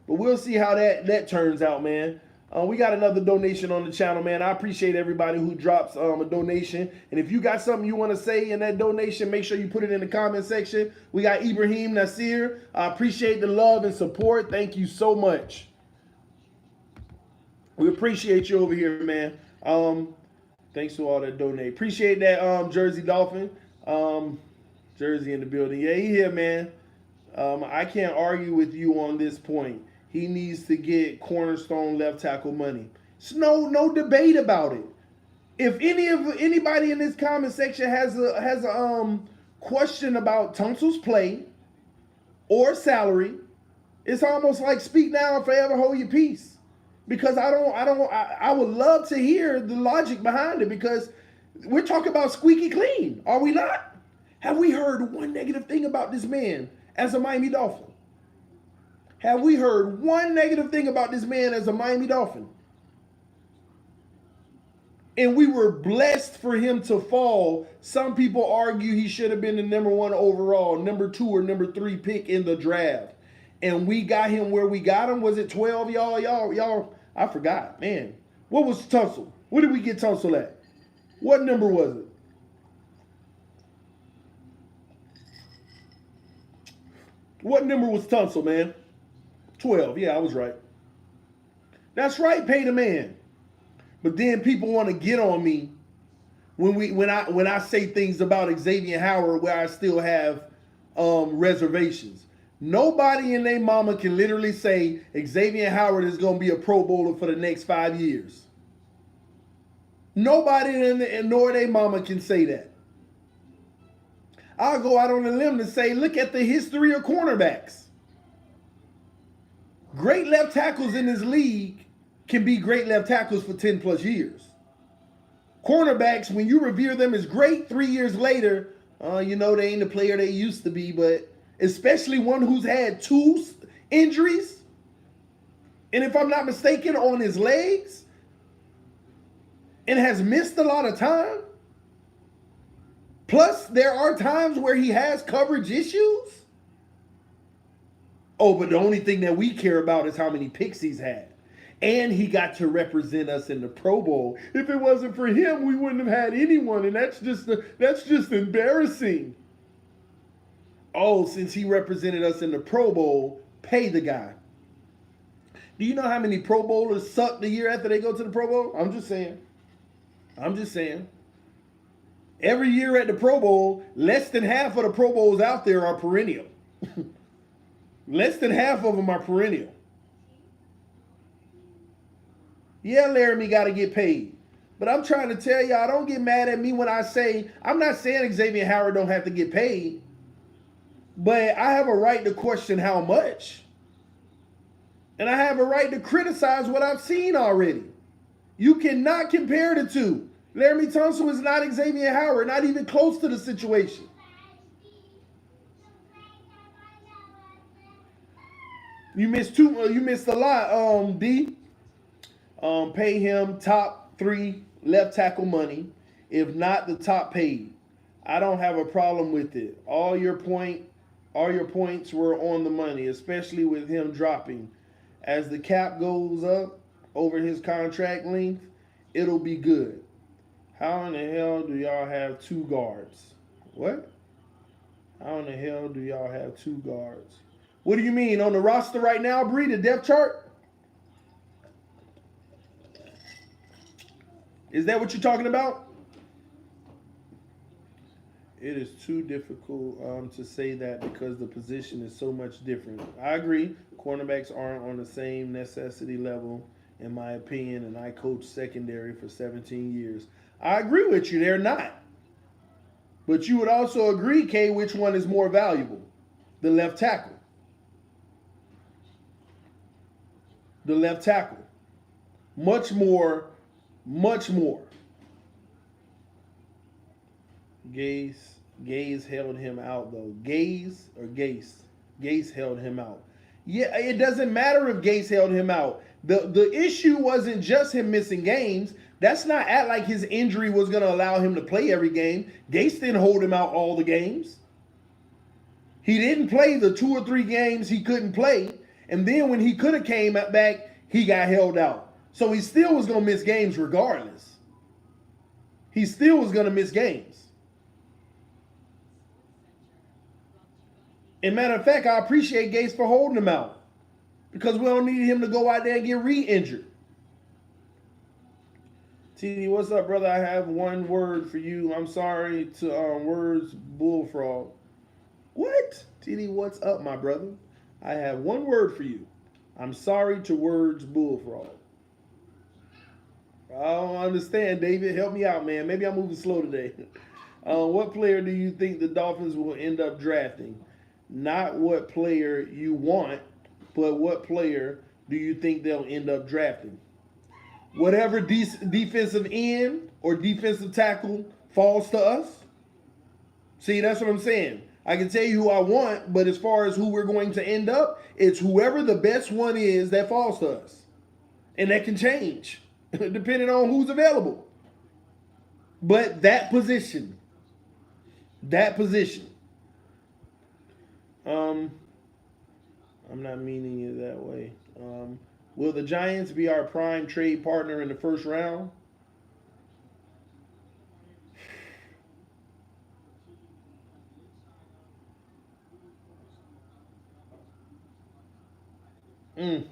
But we'll see how that turns out, man. We got another donation on the channel, man. I appreciate everybody who drops a donation. And if you got something you want to say in that donation, make sure you put it in the comment section. We got Ibrahim Nasir. I appreciate the love and support. Thank you so much. We appreciate you over here, man. Thanks to all that donate. Appreciate that, Jersey Dolphin. Jersey in the building. Yeah, he here, man. I can't argue with you on this point. He needs to get cornerstone left tackle money. It's no debate about it. If anybody in this comment section has a question about Tunsil's play or salary, it's almost like speak now and forever hold your peace. Because I would love to hear the logic behind it, because we're talking about squeaky clean, are we not? Have we heard one negative thing about this man as a Miami Dolphin? Have we heard one negative thing about this man as a Miami Dolphin? And we were blessed for him to fall. Some people argue he should have been the #1 overall, #2 or #3 pick in the draft. And we got him where we got him. Was it 12, y'all? I forgot, man. What was Tunsil? What did we get Tunsil at? What number was it? What number was Tunsil, man? 12. Yeah, I was right. That's right, pay the man. But then people want to get on me when I say things about Xavier Howard where I still have reservations. Nobody and their mama can literally say Xavier Howard is going to be a Pro Bowler for the next 5 years. Nobody nor their mama can say that. I'll go out on a limb to say, look at the history of cornerbacks. Great left tackles in this league can be great left tackles for 10 plus years. Cornerbacks, when you revere them as great, 3 years later, they ain't the player they used to be, but especially one who's had 2 injuries, and if I'm not mistaken, on his legs, and has missed a lot of time. Plus, there are times where he has coverage issues. Oh, but the only thing that we care about is how many picks he's had. And he got to represent us in the Pro Bowl. If it wasn't for him, we wouldn't have had anyone, and that's just embarrassing. Oh, since he represented us in the Pro Bowl, pay the guy. Do you know how many Pro Bowlers suck the year after they go to the Pro Bowl? I'm just saying. Every year at the Pro Bowl, less than half of the Pro Bowls out there are perennial. Less than half of them are perennial. Yeah, Laramie got to get paid. But I'm trying to tell y'all, don't get mad at me when I say, I'm not saying Xavier Howard don't have to get paid. But I have a right to question how much. And I have a right to criticize what I've seen already. You cannot compare the two. Laramie Tunsil is not Xavier Howard, not even close to the situation. You missed a lot, D. Pay him top 3 left tackle money, if not the top paid. I don't have a problem with it. All your points were on the money, especially with him dropping. As the cap goes up over his contract length, it'll be good. How in the hell do y'all have 2 guards? What? How in the hell do y'all have 2 guards? What do you mean? On the roster right now, Bree, the depth chart? Is that what you're talking about? It is too difficult to say that because the position is so much different. I agree. Cornerbacks aren't on the same necessity level, in my opinion, and I coached secondary for 17 years. I agree with you. They're not. But you would also agree, Kay, which one is more valuable? The left tackle. The left tackle. Much more. Gaze held him out, though. Gaze held him out. Yeah, it doesn't matter if Gaze held him out. The issue wasn't just him missing games. That's not act like his injury was going to allow him to play every game. Gase didn't hold him out all the games. He didn't play the 2 or 3 games he couldn't play. And then when he could have came back, he got held out. So he still was going to miss games regardless. He still was going to miss games. And matter of fact, I appreciate Gase for holding him out. Because we don't need him to go out there and get re-injured. TD, what's up, brother? I have one word for you. I'm sorry to words bullfrog. What? TD, what's up, my brother? I have one word for you. I'm sorry to words bullfrog. I don't understand, David. Help me out, man. Maybe I'm moving slow today. What player do you think the Dolphins will end up drafting? Not what player you want, but what player do you think they'll end up drafting? Whatever defensive end or defensive tackle falls to us. See, that's what I'm saying. I can tell you who I want, but as far as who we're going to end up, it's whoever the best one is that falls to us. And that can change depending on who's available. But that position. I'm not meaning it that way. Will the Giants be our prime trade partner in the first round? Let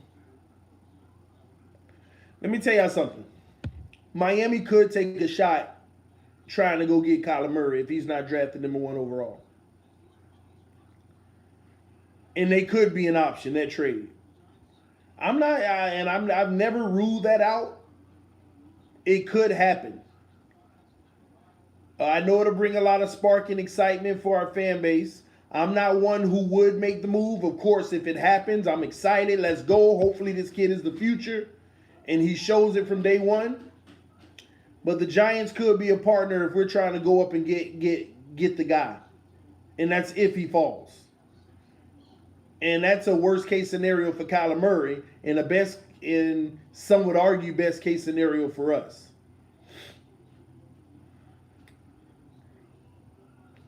me tell y'all something. Miami could take a shot trying to go get Kyler Murray if he's not drafted number 1 overall. And they could be an option, that trade. I've never ruled that out. It could happen. I know it'll bring a lot of spark and excitement for our fan base. I'm not one who would make the move. Of course, if it happens, I'm excited. Let's go. Hopefully this kid is the future, and he shows it from day one. But the Giants could be a partner if we're trying to go up and get the guy. And that's if he falls. And that's a worst case scenario for Kyler Murray, and some would argue best case scenario for us.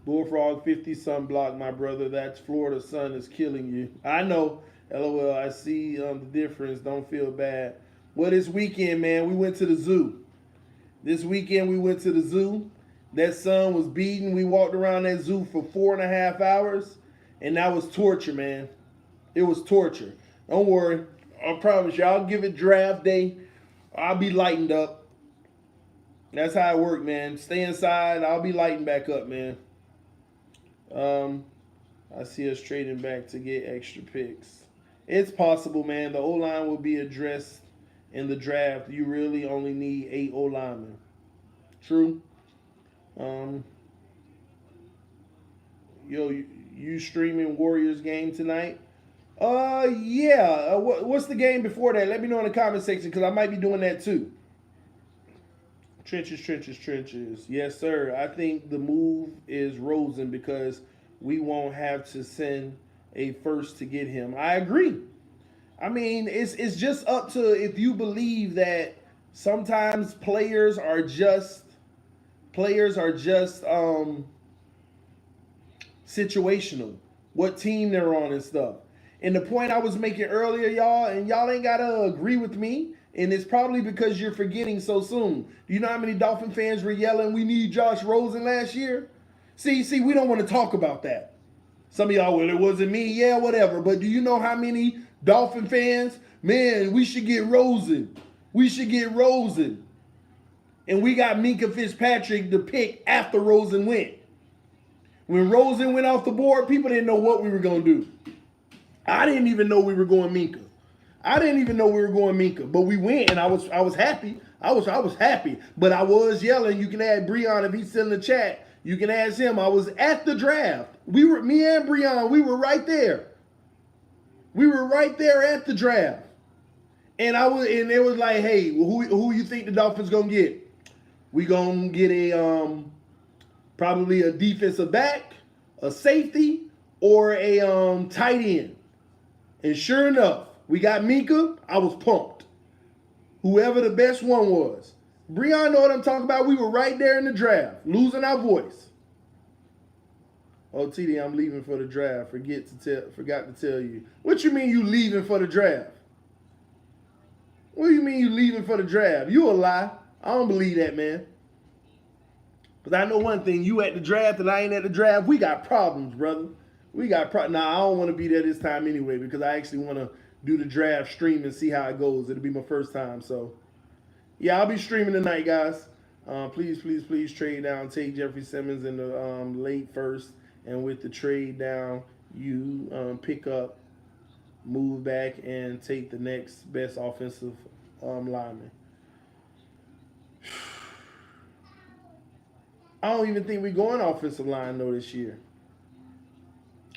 Bullfrog 50 sunblock, my brother. That's Florida sun is killing you. I know. LOL. I see the difference. Don't feel bad. Well, this weekend, man, we went to the zoo. That sun was beating. We walked around that zoo for 4.5 hours, and that was torture, man. It was torture. Don't worry. I promise you, I'll give it draft day. I'll be lightened up. That's how it works, man. Stay inside. I'll be lighting back up, man. I see us trading back to get extra picks. It's possible, man. The O-line will be addressed in the draft. You really only need 8 O-linemen. True. You streaming Warriors game tonight? Yeah. What's the game before that? Let me know in the comment section because I might be doing that too. Trenches. Yes, sir. I think the move is Rosen because we won't have to send a first to get him. I agree. I mean, it's just up to if you believe that sometimes players are just situational. What team they're on and stuff. And the point I was making earlier, y'all, and y'all ain't gotta agree with me. And it's probably because you're forgetting so soon. Do you know how many Dolphin fans were yelling, we need Josh Rosen last year? See, we don't want to talk about that. Some of y'all, well, it wasn't me. Yeah, whatever. But do you know how many Dolphin fans? Man, we should get Rosen. And we got Minka Fitzpatrick to pick after Rosen went. When Rosen went off the board, people didn't know what we were going to do. I didn't even know we were going Minka. But we went, and I was happy. I was happy. But I was yelling. You can add Breon if he's still in the chat. You can ask him. I was at the draft. Me and Breon, we were right there. We were right there at the draft. And it was like, hey, who you think the Dolphins gonna get? We gonna get a probably a defensive back, a safety, or a tight end. And sure enough, we got Minka. I was pumped. Whoever the best one was. Breon know what I'm talking about. We were right there in the draft, losing our voice. Oh, TD, I'm leaving for the draft. Forgot to tell you. What you mean you leaving for the draft? What do you mean you leaving for the draft? You a lie. I don't believe that, man. Because I know one thing. You at the draft and I ain't at the draft. We got problems, brother. We got problems. Nah, I don't want to be there this time anyway because I actually want to do the draft stream and see how it goes. It'll be my first time. So, yeah, I'll be streaming tonight, guys. Please trade down. Take Jeffrey Simmons in the late first. And with the trade down, you pick up, move back, and take the next best offensive lineman. I don't even think we're going offensive line, though, this year.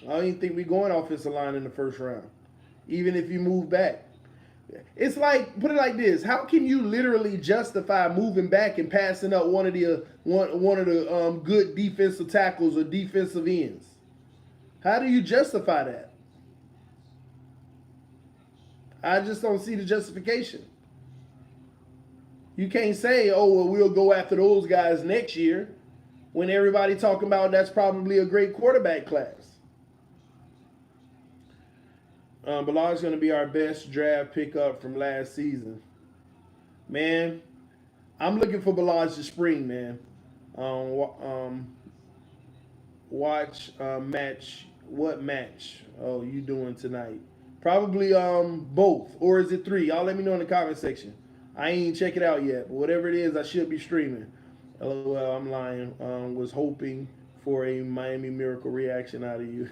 I don't even think we're going offensive line in the first round, even if you move back. It's like, put it like this. How can you literally justify moving back and passing up one of the good defensive tackles or defensive ends? How do you justify that? I just don't see the justification. You can't say, oh, well, we'll go after those guys next year when everybody talking about that's probably a great quarterback class. Ballard's going to be our best draft pickup from last season. Man, I'm looking for Ballard this spring, man. Watch match. What match? Oh, you doing tonight? Probably both. Or is it 3? Y'all let me know in the comment section. I ain't check it out yet. But whatever it is, I should be streaming. LOL, I'm lying. Was hoping for a Miami Miracle reaction out of you.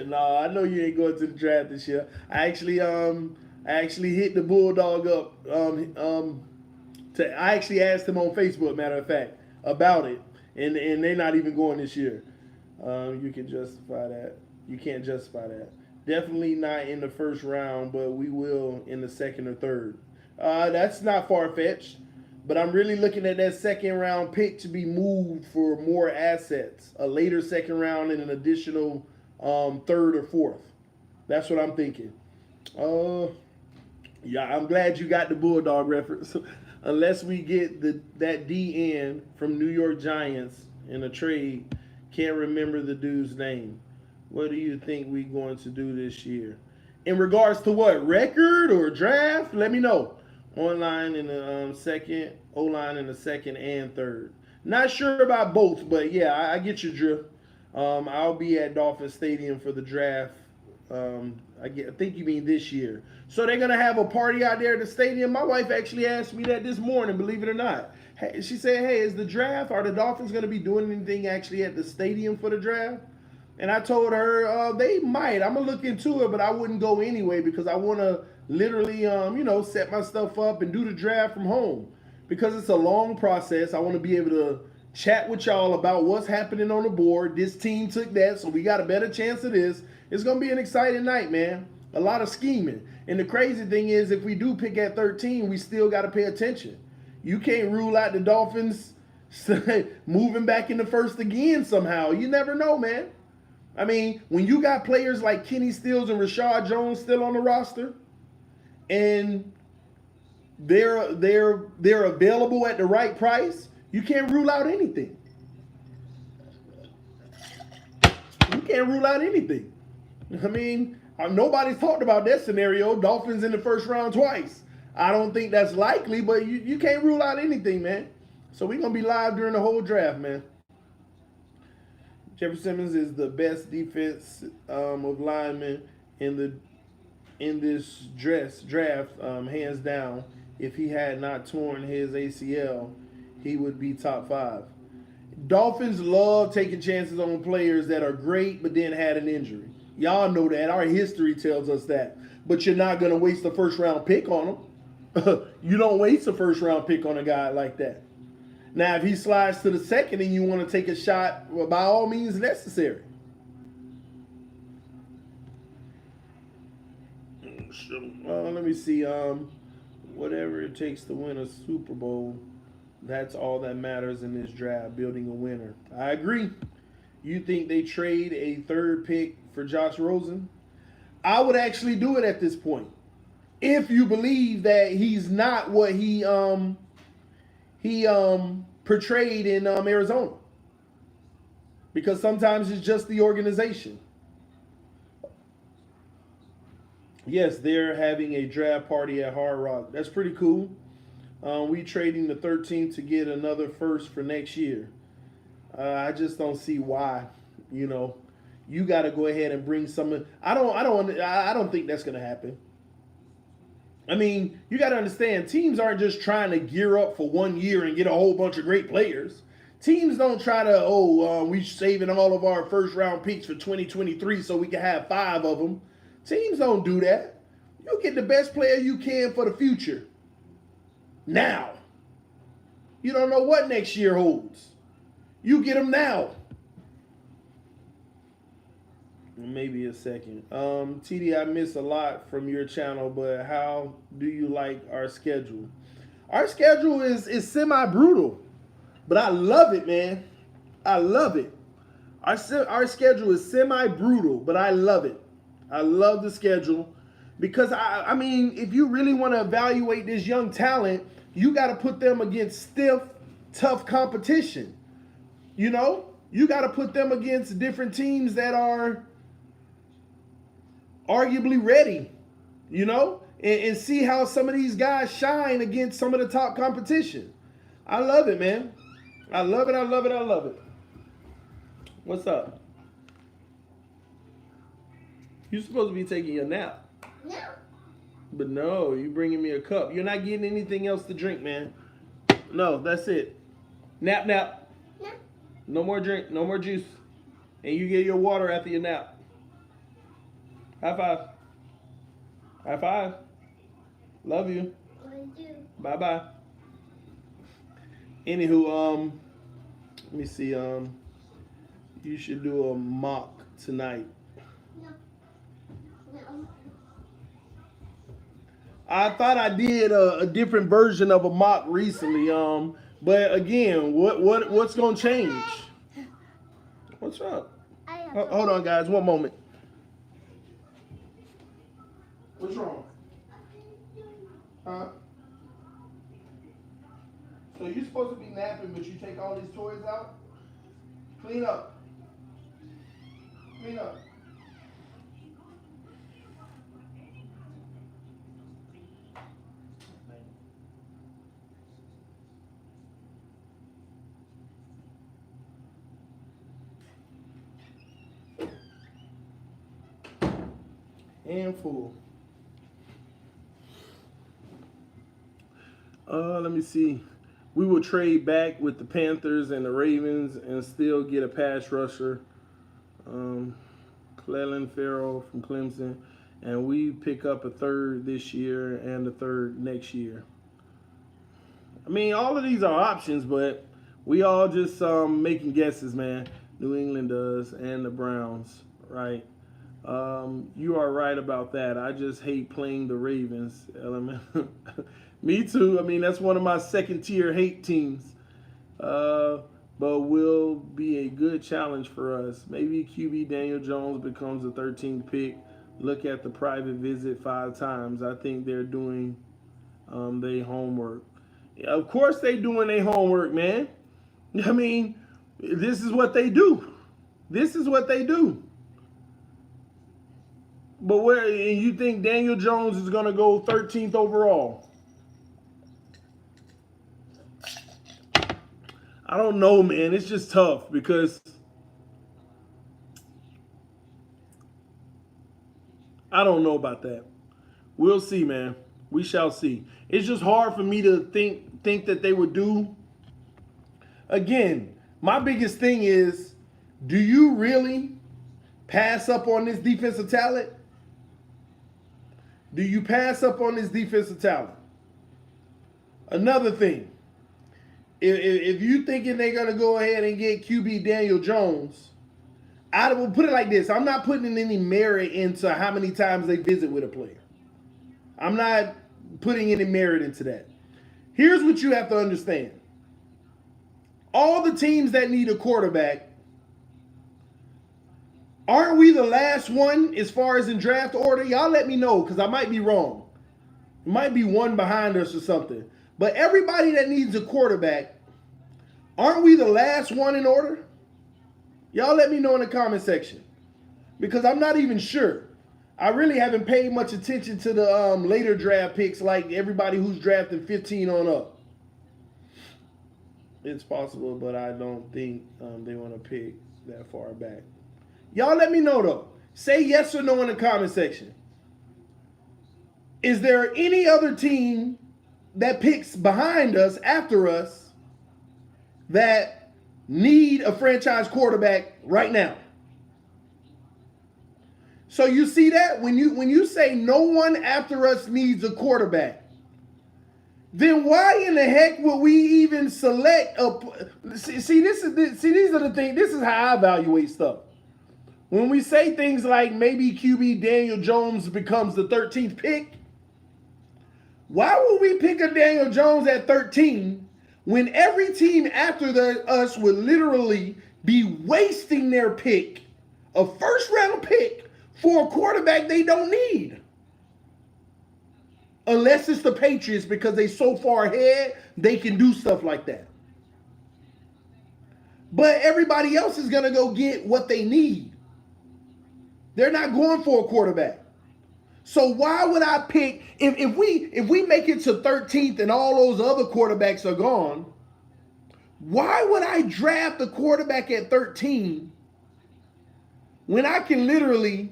No, I know you ain't going to the draft this year. I actually hit the Bulldog up. I actually asked him on Facebook, matter of fact, about it, and they're not even going this year. You can justify that. You can't justify that. Definitely not in the first round, but we will in the second or third. That's not far-fetched. But I'm really looking at that second round pick to be moved for more assets, a later second round and an additional third or fourth. That's what I'm thinking. Yeah, I'm glad you got the Bulldog reference. Unless we get that DN from New York Giants in a trade, can't remember the dude's name. What do you think we're going to do this year? In regards to what, record or draft? Let me know. Online in the second, O-line in the second and third. Not sure about both, but yeah, I get your drift. I'll be at Dolphins Stadium for the draft. I think you mean this year. So they're going to have a party out there at the stadium. My wife actually asked me that this morning, believe it or not. Hey, she said, hey, is the draft, are the Dolphins going to be doing anything actually at the stadium for the draft? And I told her they might. I'm going to look into it, but I wouldn't go anyway because I want to literally, set my stuff up and do the draft from home. Because it's a long process. I want to be able to chat with y'all about what's happening on the board. This team took that, so we got a better chance of this. It's going to be an exciting night, man. A lot of scheming. And the crazy thing is, if we do pick at 13, we still got to pay attention. You can't rule out the Dolphins moving back in the first again somehow. You never know, man. I mean, when you got players like Kenny Stills and Rashad Jones still on the roster, and they're available at the right price, you can't rule out anything. You can't rule out anything. I mean, nobody's talked about that scenario. Dolphins in the first round twice. I don't think that's likely, but you can't rule out anything, man. So we're going to be live during the whole draft, man. Jeffrey Simmons is the best defense of linemen in this draft, hands down. If he had not torn his ACL, he would be top 5. Dolphins love taking chances on players that are great but then had an injury. Y'all know that. Our history tells us that. But you're not going to waste a first-round pick on them. You don't waste a first-round pick on a guy like that. Now, if he slides to the second and you want to take a shot, well, by all means necessary. Let me see. Whatever it takes to win a Super Bowl, that's all that matters in this draft, building a winner. I agree. You think they trade a third pick for Josh Rosen? I would actually do it at this point. If you believe that he's not what he he portrayed in Arizona. Because sometimes it's just the organization. Yes, they're having a draft party at Hard Rock. That's pretty cool. We trading the 13th to get another first for next year. I just don't see why. You know, you got to go ahead and bring some. I don't think that's going to happen. I mean, you got to understand, teams aren't just trying to gear up for 1 year and get a whole bunch of great players. Teams don't try to, we saving all of our first round picks for 2023 so we can have 5 of them. Teams don't do that. You get the best player you can for the future. Now. You don't know what next year holds. You get them now. Maybe a second. TD, I miss a lot from your channel, but how do you like our schedule? Our schedule is semi-brutal, but I love it, man. I love it. Our schedule is semi-brutal, but I love it. I love the schedule because, I mean, if you really want to evaluate this young talent, you got to put them against stiff, tough competition. You know? You got to put them against different teams that are arguably ready, you know, and see how some of these guys shine against some of the top competition. I love it, man. I love it. I love it. I love it. What's up? You're supposed to be taking a nap. No. But no, you bringing me a cup. You're not getting anything else to drink, man. No, that's it. Nap, nap. No. No more drink, no more juice. And you get your water after your nap. High five. High five. Love you. I do. Bye-bye. Anywho, let me see. You should do a mock tonight. No. No. I thought I did a different version of a mock recently. But again, what's gonna change? What's up? Hold on, guys. One moment. What's wrong? Huh? So you're supposed to be napping, but you take all these toys out? Clean up. Clean up. Handful. Let me see. We will trade back with the Panthers and the Ravens and still get a pass rusher. Clelin Ferrell from Clemson. And we pick up a third this year and a third next year. I mean, all of these are options, but we all just making guesses, man. New England does and the Browns, right? You are right about that. I just hate playing the Ravens. Me too. I mean, that's one of my second-tier hate teams. But will be a good challenge for us. Maybe QB Daniel Jones becomes the 13th pick. Look at the private visit 5 times. I think they're doing their homework. Yeah, of course they doing their homework, man. I mean, this is what they do. This is what they do. But where you think Daniel Jones is going to go 13th overall? I don't know, man. It's just tough because I don't know about that. We'll see, man. We shall see. It's just hard for me to think that they would do. Again, my biggest thing is, do you really pass up on this defensive talent? Do you pass up on this defensive talent? Another thing, if you thinking they're going to go ahead and get QB Daniel Jones, I will put it like this. I'm not putting any merit into how many times they visit with a player. I'm not putting any merit into that. Here's what you have to understand. All the teams that need a quarterback, aren't we the last one as far as in draft order? Y'all let me know because I might be wrong. It might be one behind us or something. But everybody that needs a quarterback, aren't we the last one in order? Y'all let me know in the comment section. Because I'm not even sure. I really haven't paid much attention to the later draft picks like everybody who's drafting 15 on up. It's possible, but I don't think they want to pick that far back. Y'all let me know, though. Say yes or no in the comment section. Is there any other team that picks behind us, after us, that need a franchise quarterback right now? So you see that? When you say no one after us needs a quarterback, then why in the heck would we even select a... these are the things, this is how I evaluate stuff. When we say things like maybe QB Daniel Jones becomes the 13th pick, why would we pick a Daniel Jones at 13 when every team after us would literally be wasting their pick, a first round pick, for a quarterback they don't need? Unless it's the Patriots, because they so far ahead, they can do stuff like that. But everybody else is going to go get what they need. They're not going for a quarterback. So why would I pick, if we make it to 13th and all those other quarterbacks are gone, why would I draft a quarterback at 13 when I can literally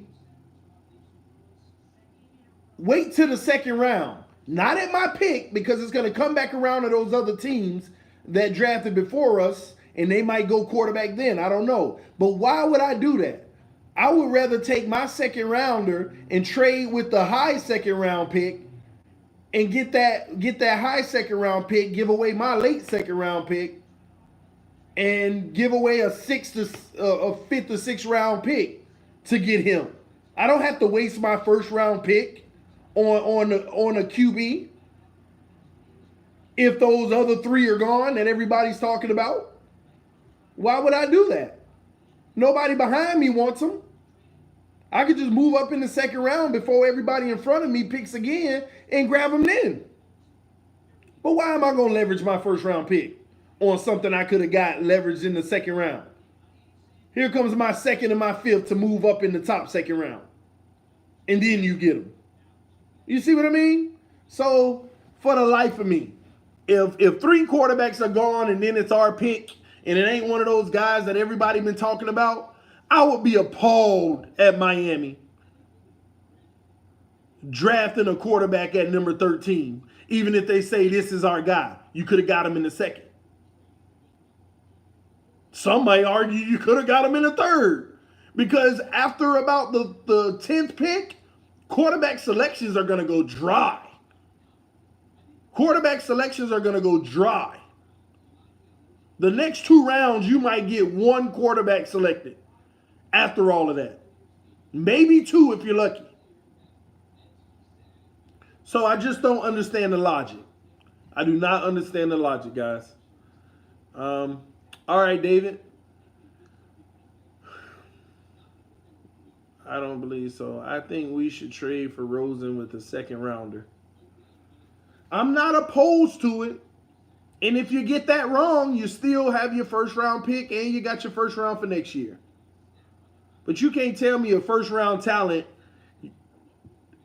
wait till the second round? Not at my pick, because it's going to come back around to those other teams that drafted before us, and they might go quarterback then. I don't know. But why would I do that? I would rather take my second rounder and trade with the high second round pick and get that high second round pick, give away my late second round pick, and give away a fifth or sixth round pick to get him. I don't have to waste my first round pick on a QB if those other three are gone that everybody's talking about. Why would I do that? Nobody behind me wants them. I could just move up in the second round before everybody in front of me picks again and grab them then. But why am I going to leverage my first round pick on something I could have got leveraged in the second round? Here comes my second and my fifth to move up in the top second round. And then you get them. You see what I mean? So, for the life of me, if three quarterbacks are gone and then it's our pick, and it ain't one of those guys that everybody been talking about, I would be appalled at Miami drafting a quarterback at number 13, even if they say this is our guy. You could have got him in the second. Some might argue you could have got him in the third, because after about the 10th pick, quarterback selections are going to go dry. Quarterback selections are going to go dry. The next two rounds, you might get one quarterback selected after all of that. Maybe two if you're lucky. So I just don't understand the logic. I do not understand the logic, guys. All right, David. I don't believe so. I think we should trade for Rosen with a second rounder. I'm not opposed to it. And if you get that wrong, you still have your first round pick and you got your first round for next year. But you can't tell me a first round talent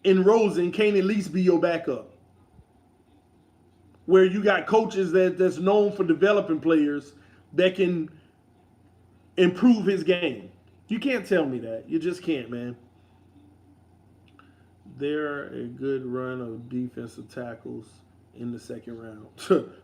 in Rosen can't at least be your backup. Where you got coaches that's known for developing players that can improve his game. You can't tell me that. You just can't, man. They're a good run of defensive tackles in the second round.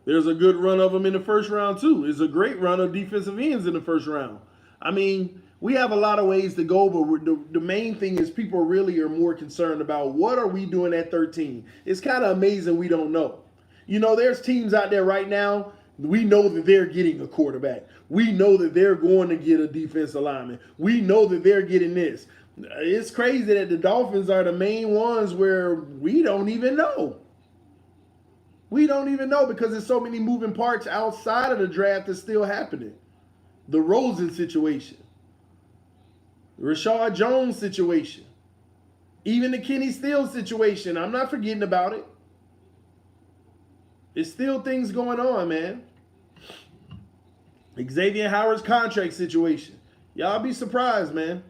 There's a good run of them in the first round, too. It's a great run of defensive ends in the first round. I mean, we have a lot of ways to go, but the main thing is people really are more concerned about what are we doing at 13. It's kind of amazing we don't know. You know, there's teams out there right now, we know that they're getting a quarterback. We know that they're going to get a defensive lineman. We know that they're getting this. It's crazy that the Dolphins are the main ones where we don't even know. We don't even know because there's so many moving parts outside of the draft that's still happening. The Rosen situation. Rashad Jones situation. Even the Kenny Steele situation. I'm not forgetting about it. It's still things going on, man. Xavier Howard's contract situation. Y'all be surprised, man.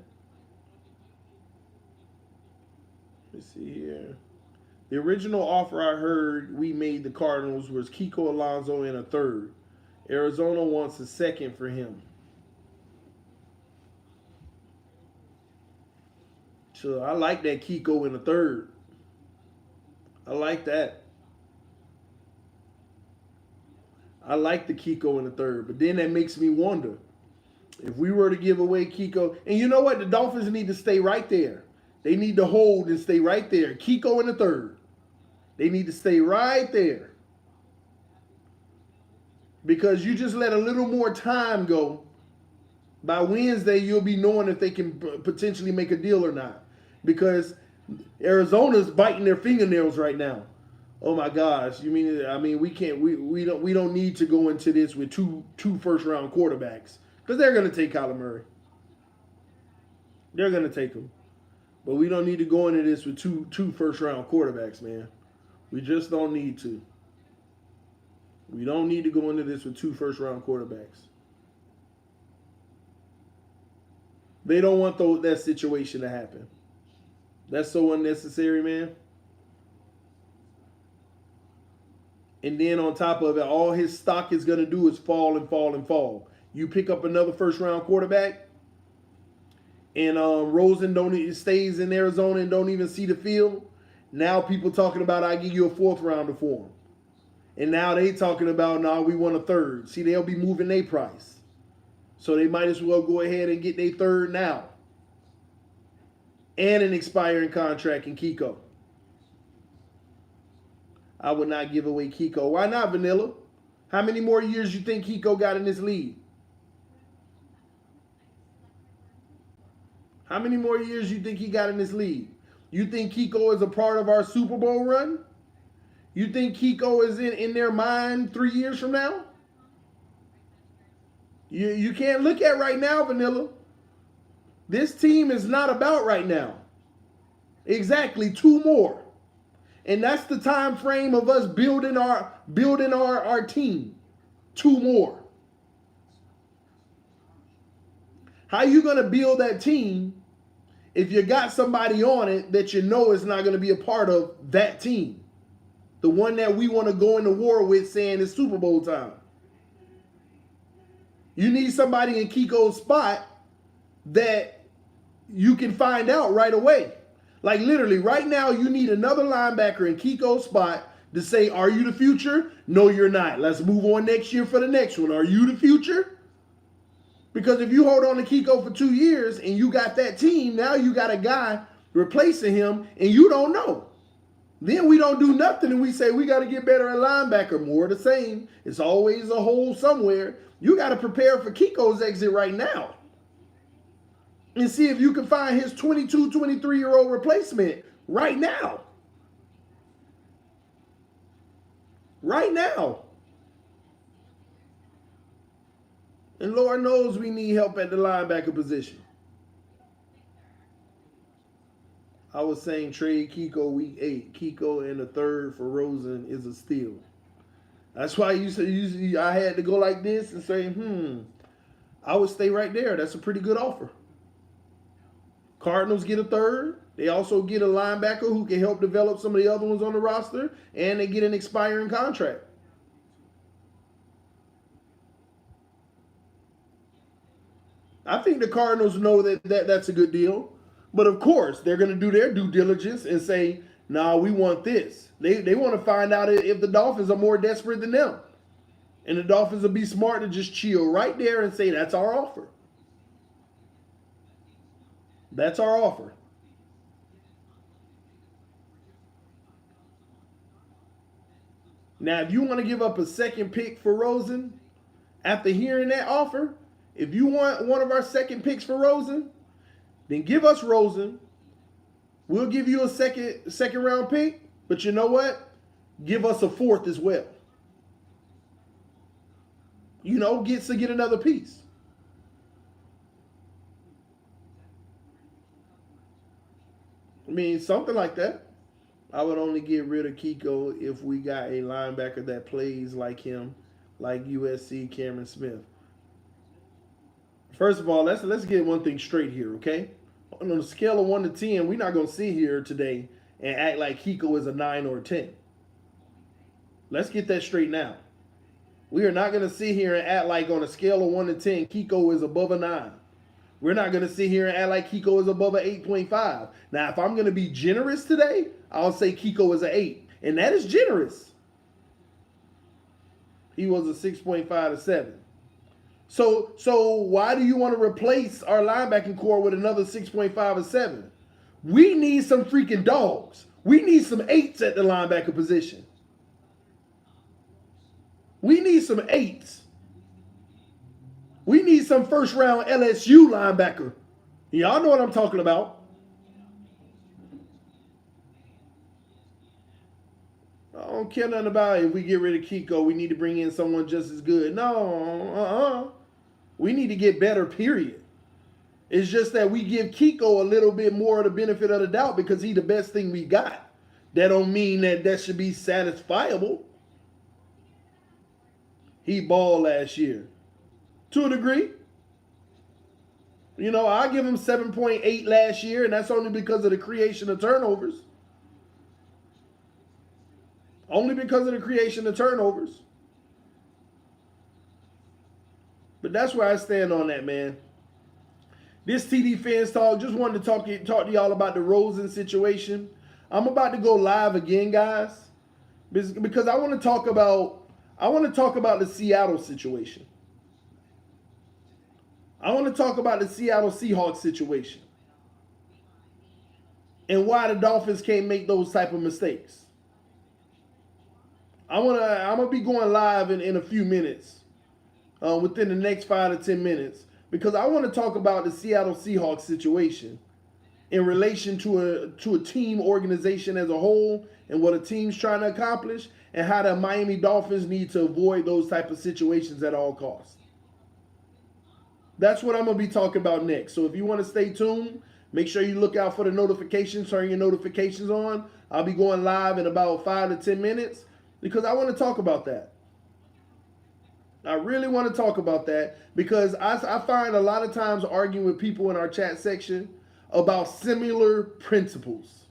Let's see here. The original offer I heard we made the Cardinals was Kiko Alonso in a third. Arizona wants a second for him. So I like that Kiko in a third. I like that. I like the Kiko in the third. But then that makes me wonder if we were to give away Kiko. And you know what? The Dolphins need to stay right there. They need to hold and stay right there. Kiko in the third. They need to stay right there. Because you just let a little more time go. By Wednesday, you'll be knowing if they can potentially make a deal or not. Because Arizona's biting their fingernails right now. Oh my gosh! We can't. We don't need to go into this with two first round quarterbacks because they're going to take Kyler Murray. They're going to take him, but we don't need to go into this with two first round quarterbacks, man. We just don't need to. We don't need to go into this with two first round quarterbacks. They don't want that situation to happen. That's so unnecessary, man. And then on top of it, all his stock is going to do is fall and fall and fall. You pick up another first-round quarterback, and Rosen stays in Arizona and don't even see the field. Now people talking about, I give you a fourth rounder for him. And now they talking about, no, we want a third. See, they'll be moving their price. So they might as well go ahead and get their third now. And an expiring contract in Kiko. I would not give away Kiko. Why not, Vanilla? How many more years you think Kiko got in this league? How many more years you think he got in this league? You think Kiko is a part of our Super Bowl run? You think Kiko is in their mind 3 years from now? You can't look at right now, Vanilla. This team is not about right now. Exactly, 2 more. And that's the time frame of us building our team. 2 more. How you going to build that team if you got somebody on it that you know is not going to be a part of that team? The one that we want to go into war with saying it's Super Bowl time. You need somebody in Kiko's spot that you can find out right away. Like literally right now, you need another linebacker in Kiko's spot to say, are you the future? No, you're not. Let's move on next year for the next one. Are you the future? Because if you hold on to Kiko for 2 years and you got that team, now you got a guy replacing him and you don't know. Then we don't do nothing and we say we got to get better at linebacker. More the same. It's always a hole somewhere. You got to prepare for Kiko's exit right now. And see if you can find his 22, 23-year-old replacement right now. Right now. And Lord knows we need help at the linebacker position. I was saying trade Kiko week 8. Kiko in the third for Rosen is a steal. That's why I had to go like this and say, I would stay right there. That's a pretty good offer. Cardinals get a third. They also get a linebacker who can help develop some of the other ones on the roster, and they get an expiring contract. I think the Cardinals know that's a good deal. But of course, they're going to do their due diligence and say, nah, we want this. They want to find out if the Dolphins are more desperate than them. And the Dolphins will be smart to just chill right there and say, that's our offer. That's our offer. Now, if you want to give up a second pick for Rosen, after hearing that offer, if you want one of our second picks for Rosen, then give us Rosen. We'll give you a second round pick, but you know what? Give us a fourth as well. Get another piece. I mean, something like that. I would only get rid of Kiko if we got a linebacker that plays like him, like USC Cameron Smith. First of all, let's get one thing straight here, okay? On a scale of 1 to 10, we're not gonna sit here today and act like Kiko is a 9 or a 10. Let's get that straight now. We are not gonna sit here and act like on a scale of 1 to 10, Kiko is above a 9. We're not gonna sit here and act like Kiko is above an 8.5. Now, if I'm gonna be generous today, I'll say Kiko is an 8, and that is generous. He was a 6.5 to 7. So why do you want to replace our linebacking core with another 6.5 or 7? We need some freaking dogs. We need some 8s at the linebacker position. We need some 8s. We need some first round LSU linebacker. Y'all know what I'm talking about. I don't care nothing about if we get rid of Kiko, we need to bring in someone just as good. No, we need to get better, period. It's just that we give Kiko a little bit more of the benefit of the doubt because he's the best thing we got. That don't mean that should be satisfiable. He balled last year. To a degree. You know, I give him 7.8 last year, and that's only because of the creation of turnovers. Only because of the creation of turnovers. But that's where I stand on that, man. This TD Fans Talk, just wanted to talk to y'all about the Rosen situation. I'm about to go live again, guys, because I want to talk about the Seattle situation. I want to talk about the Seattle Seahawks situation and why the Dolphins can't make those type of mistakes. I'm gonna be going live in a few minutes, within the next 5 to 10 minutes, because I want to talk about the Seattle Seahawks situation in relation to a team organization as a whole and what a team's trying to accomplish, and how the Miami Dolphins need to avoid those type of situations at all costs. That's what I'm going to be talking about next. So if you want to stay tuned, make sure you look out for the notifications, turn your notifications on. I'll be going live in about 5 to 10 minutes because I want to talk about that. I really want to talk about that because I find a lot of times arguing with people in our chat section about similar principles,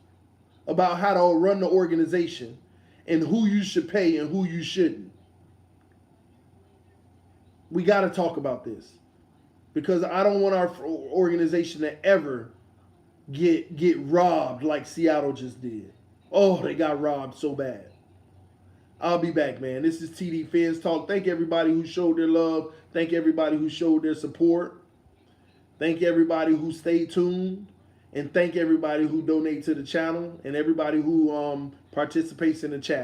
about how to run the organization and who you should pay and who you shouldn't. We got to talk about this because I don't want our organization to ever get robbed like Seattle just did. Oh, they got robbed so bad. I'll be back, man. This is TD Fans Talk. Thank everybody who showed their love. Thank everybody who showed their support. Thank everybody who stayed tuned. And thank everybody who donate to the channel and everybody who participates in the chat.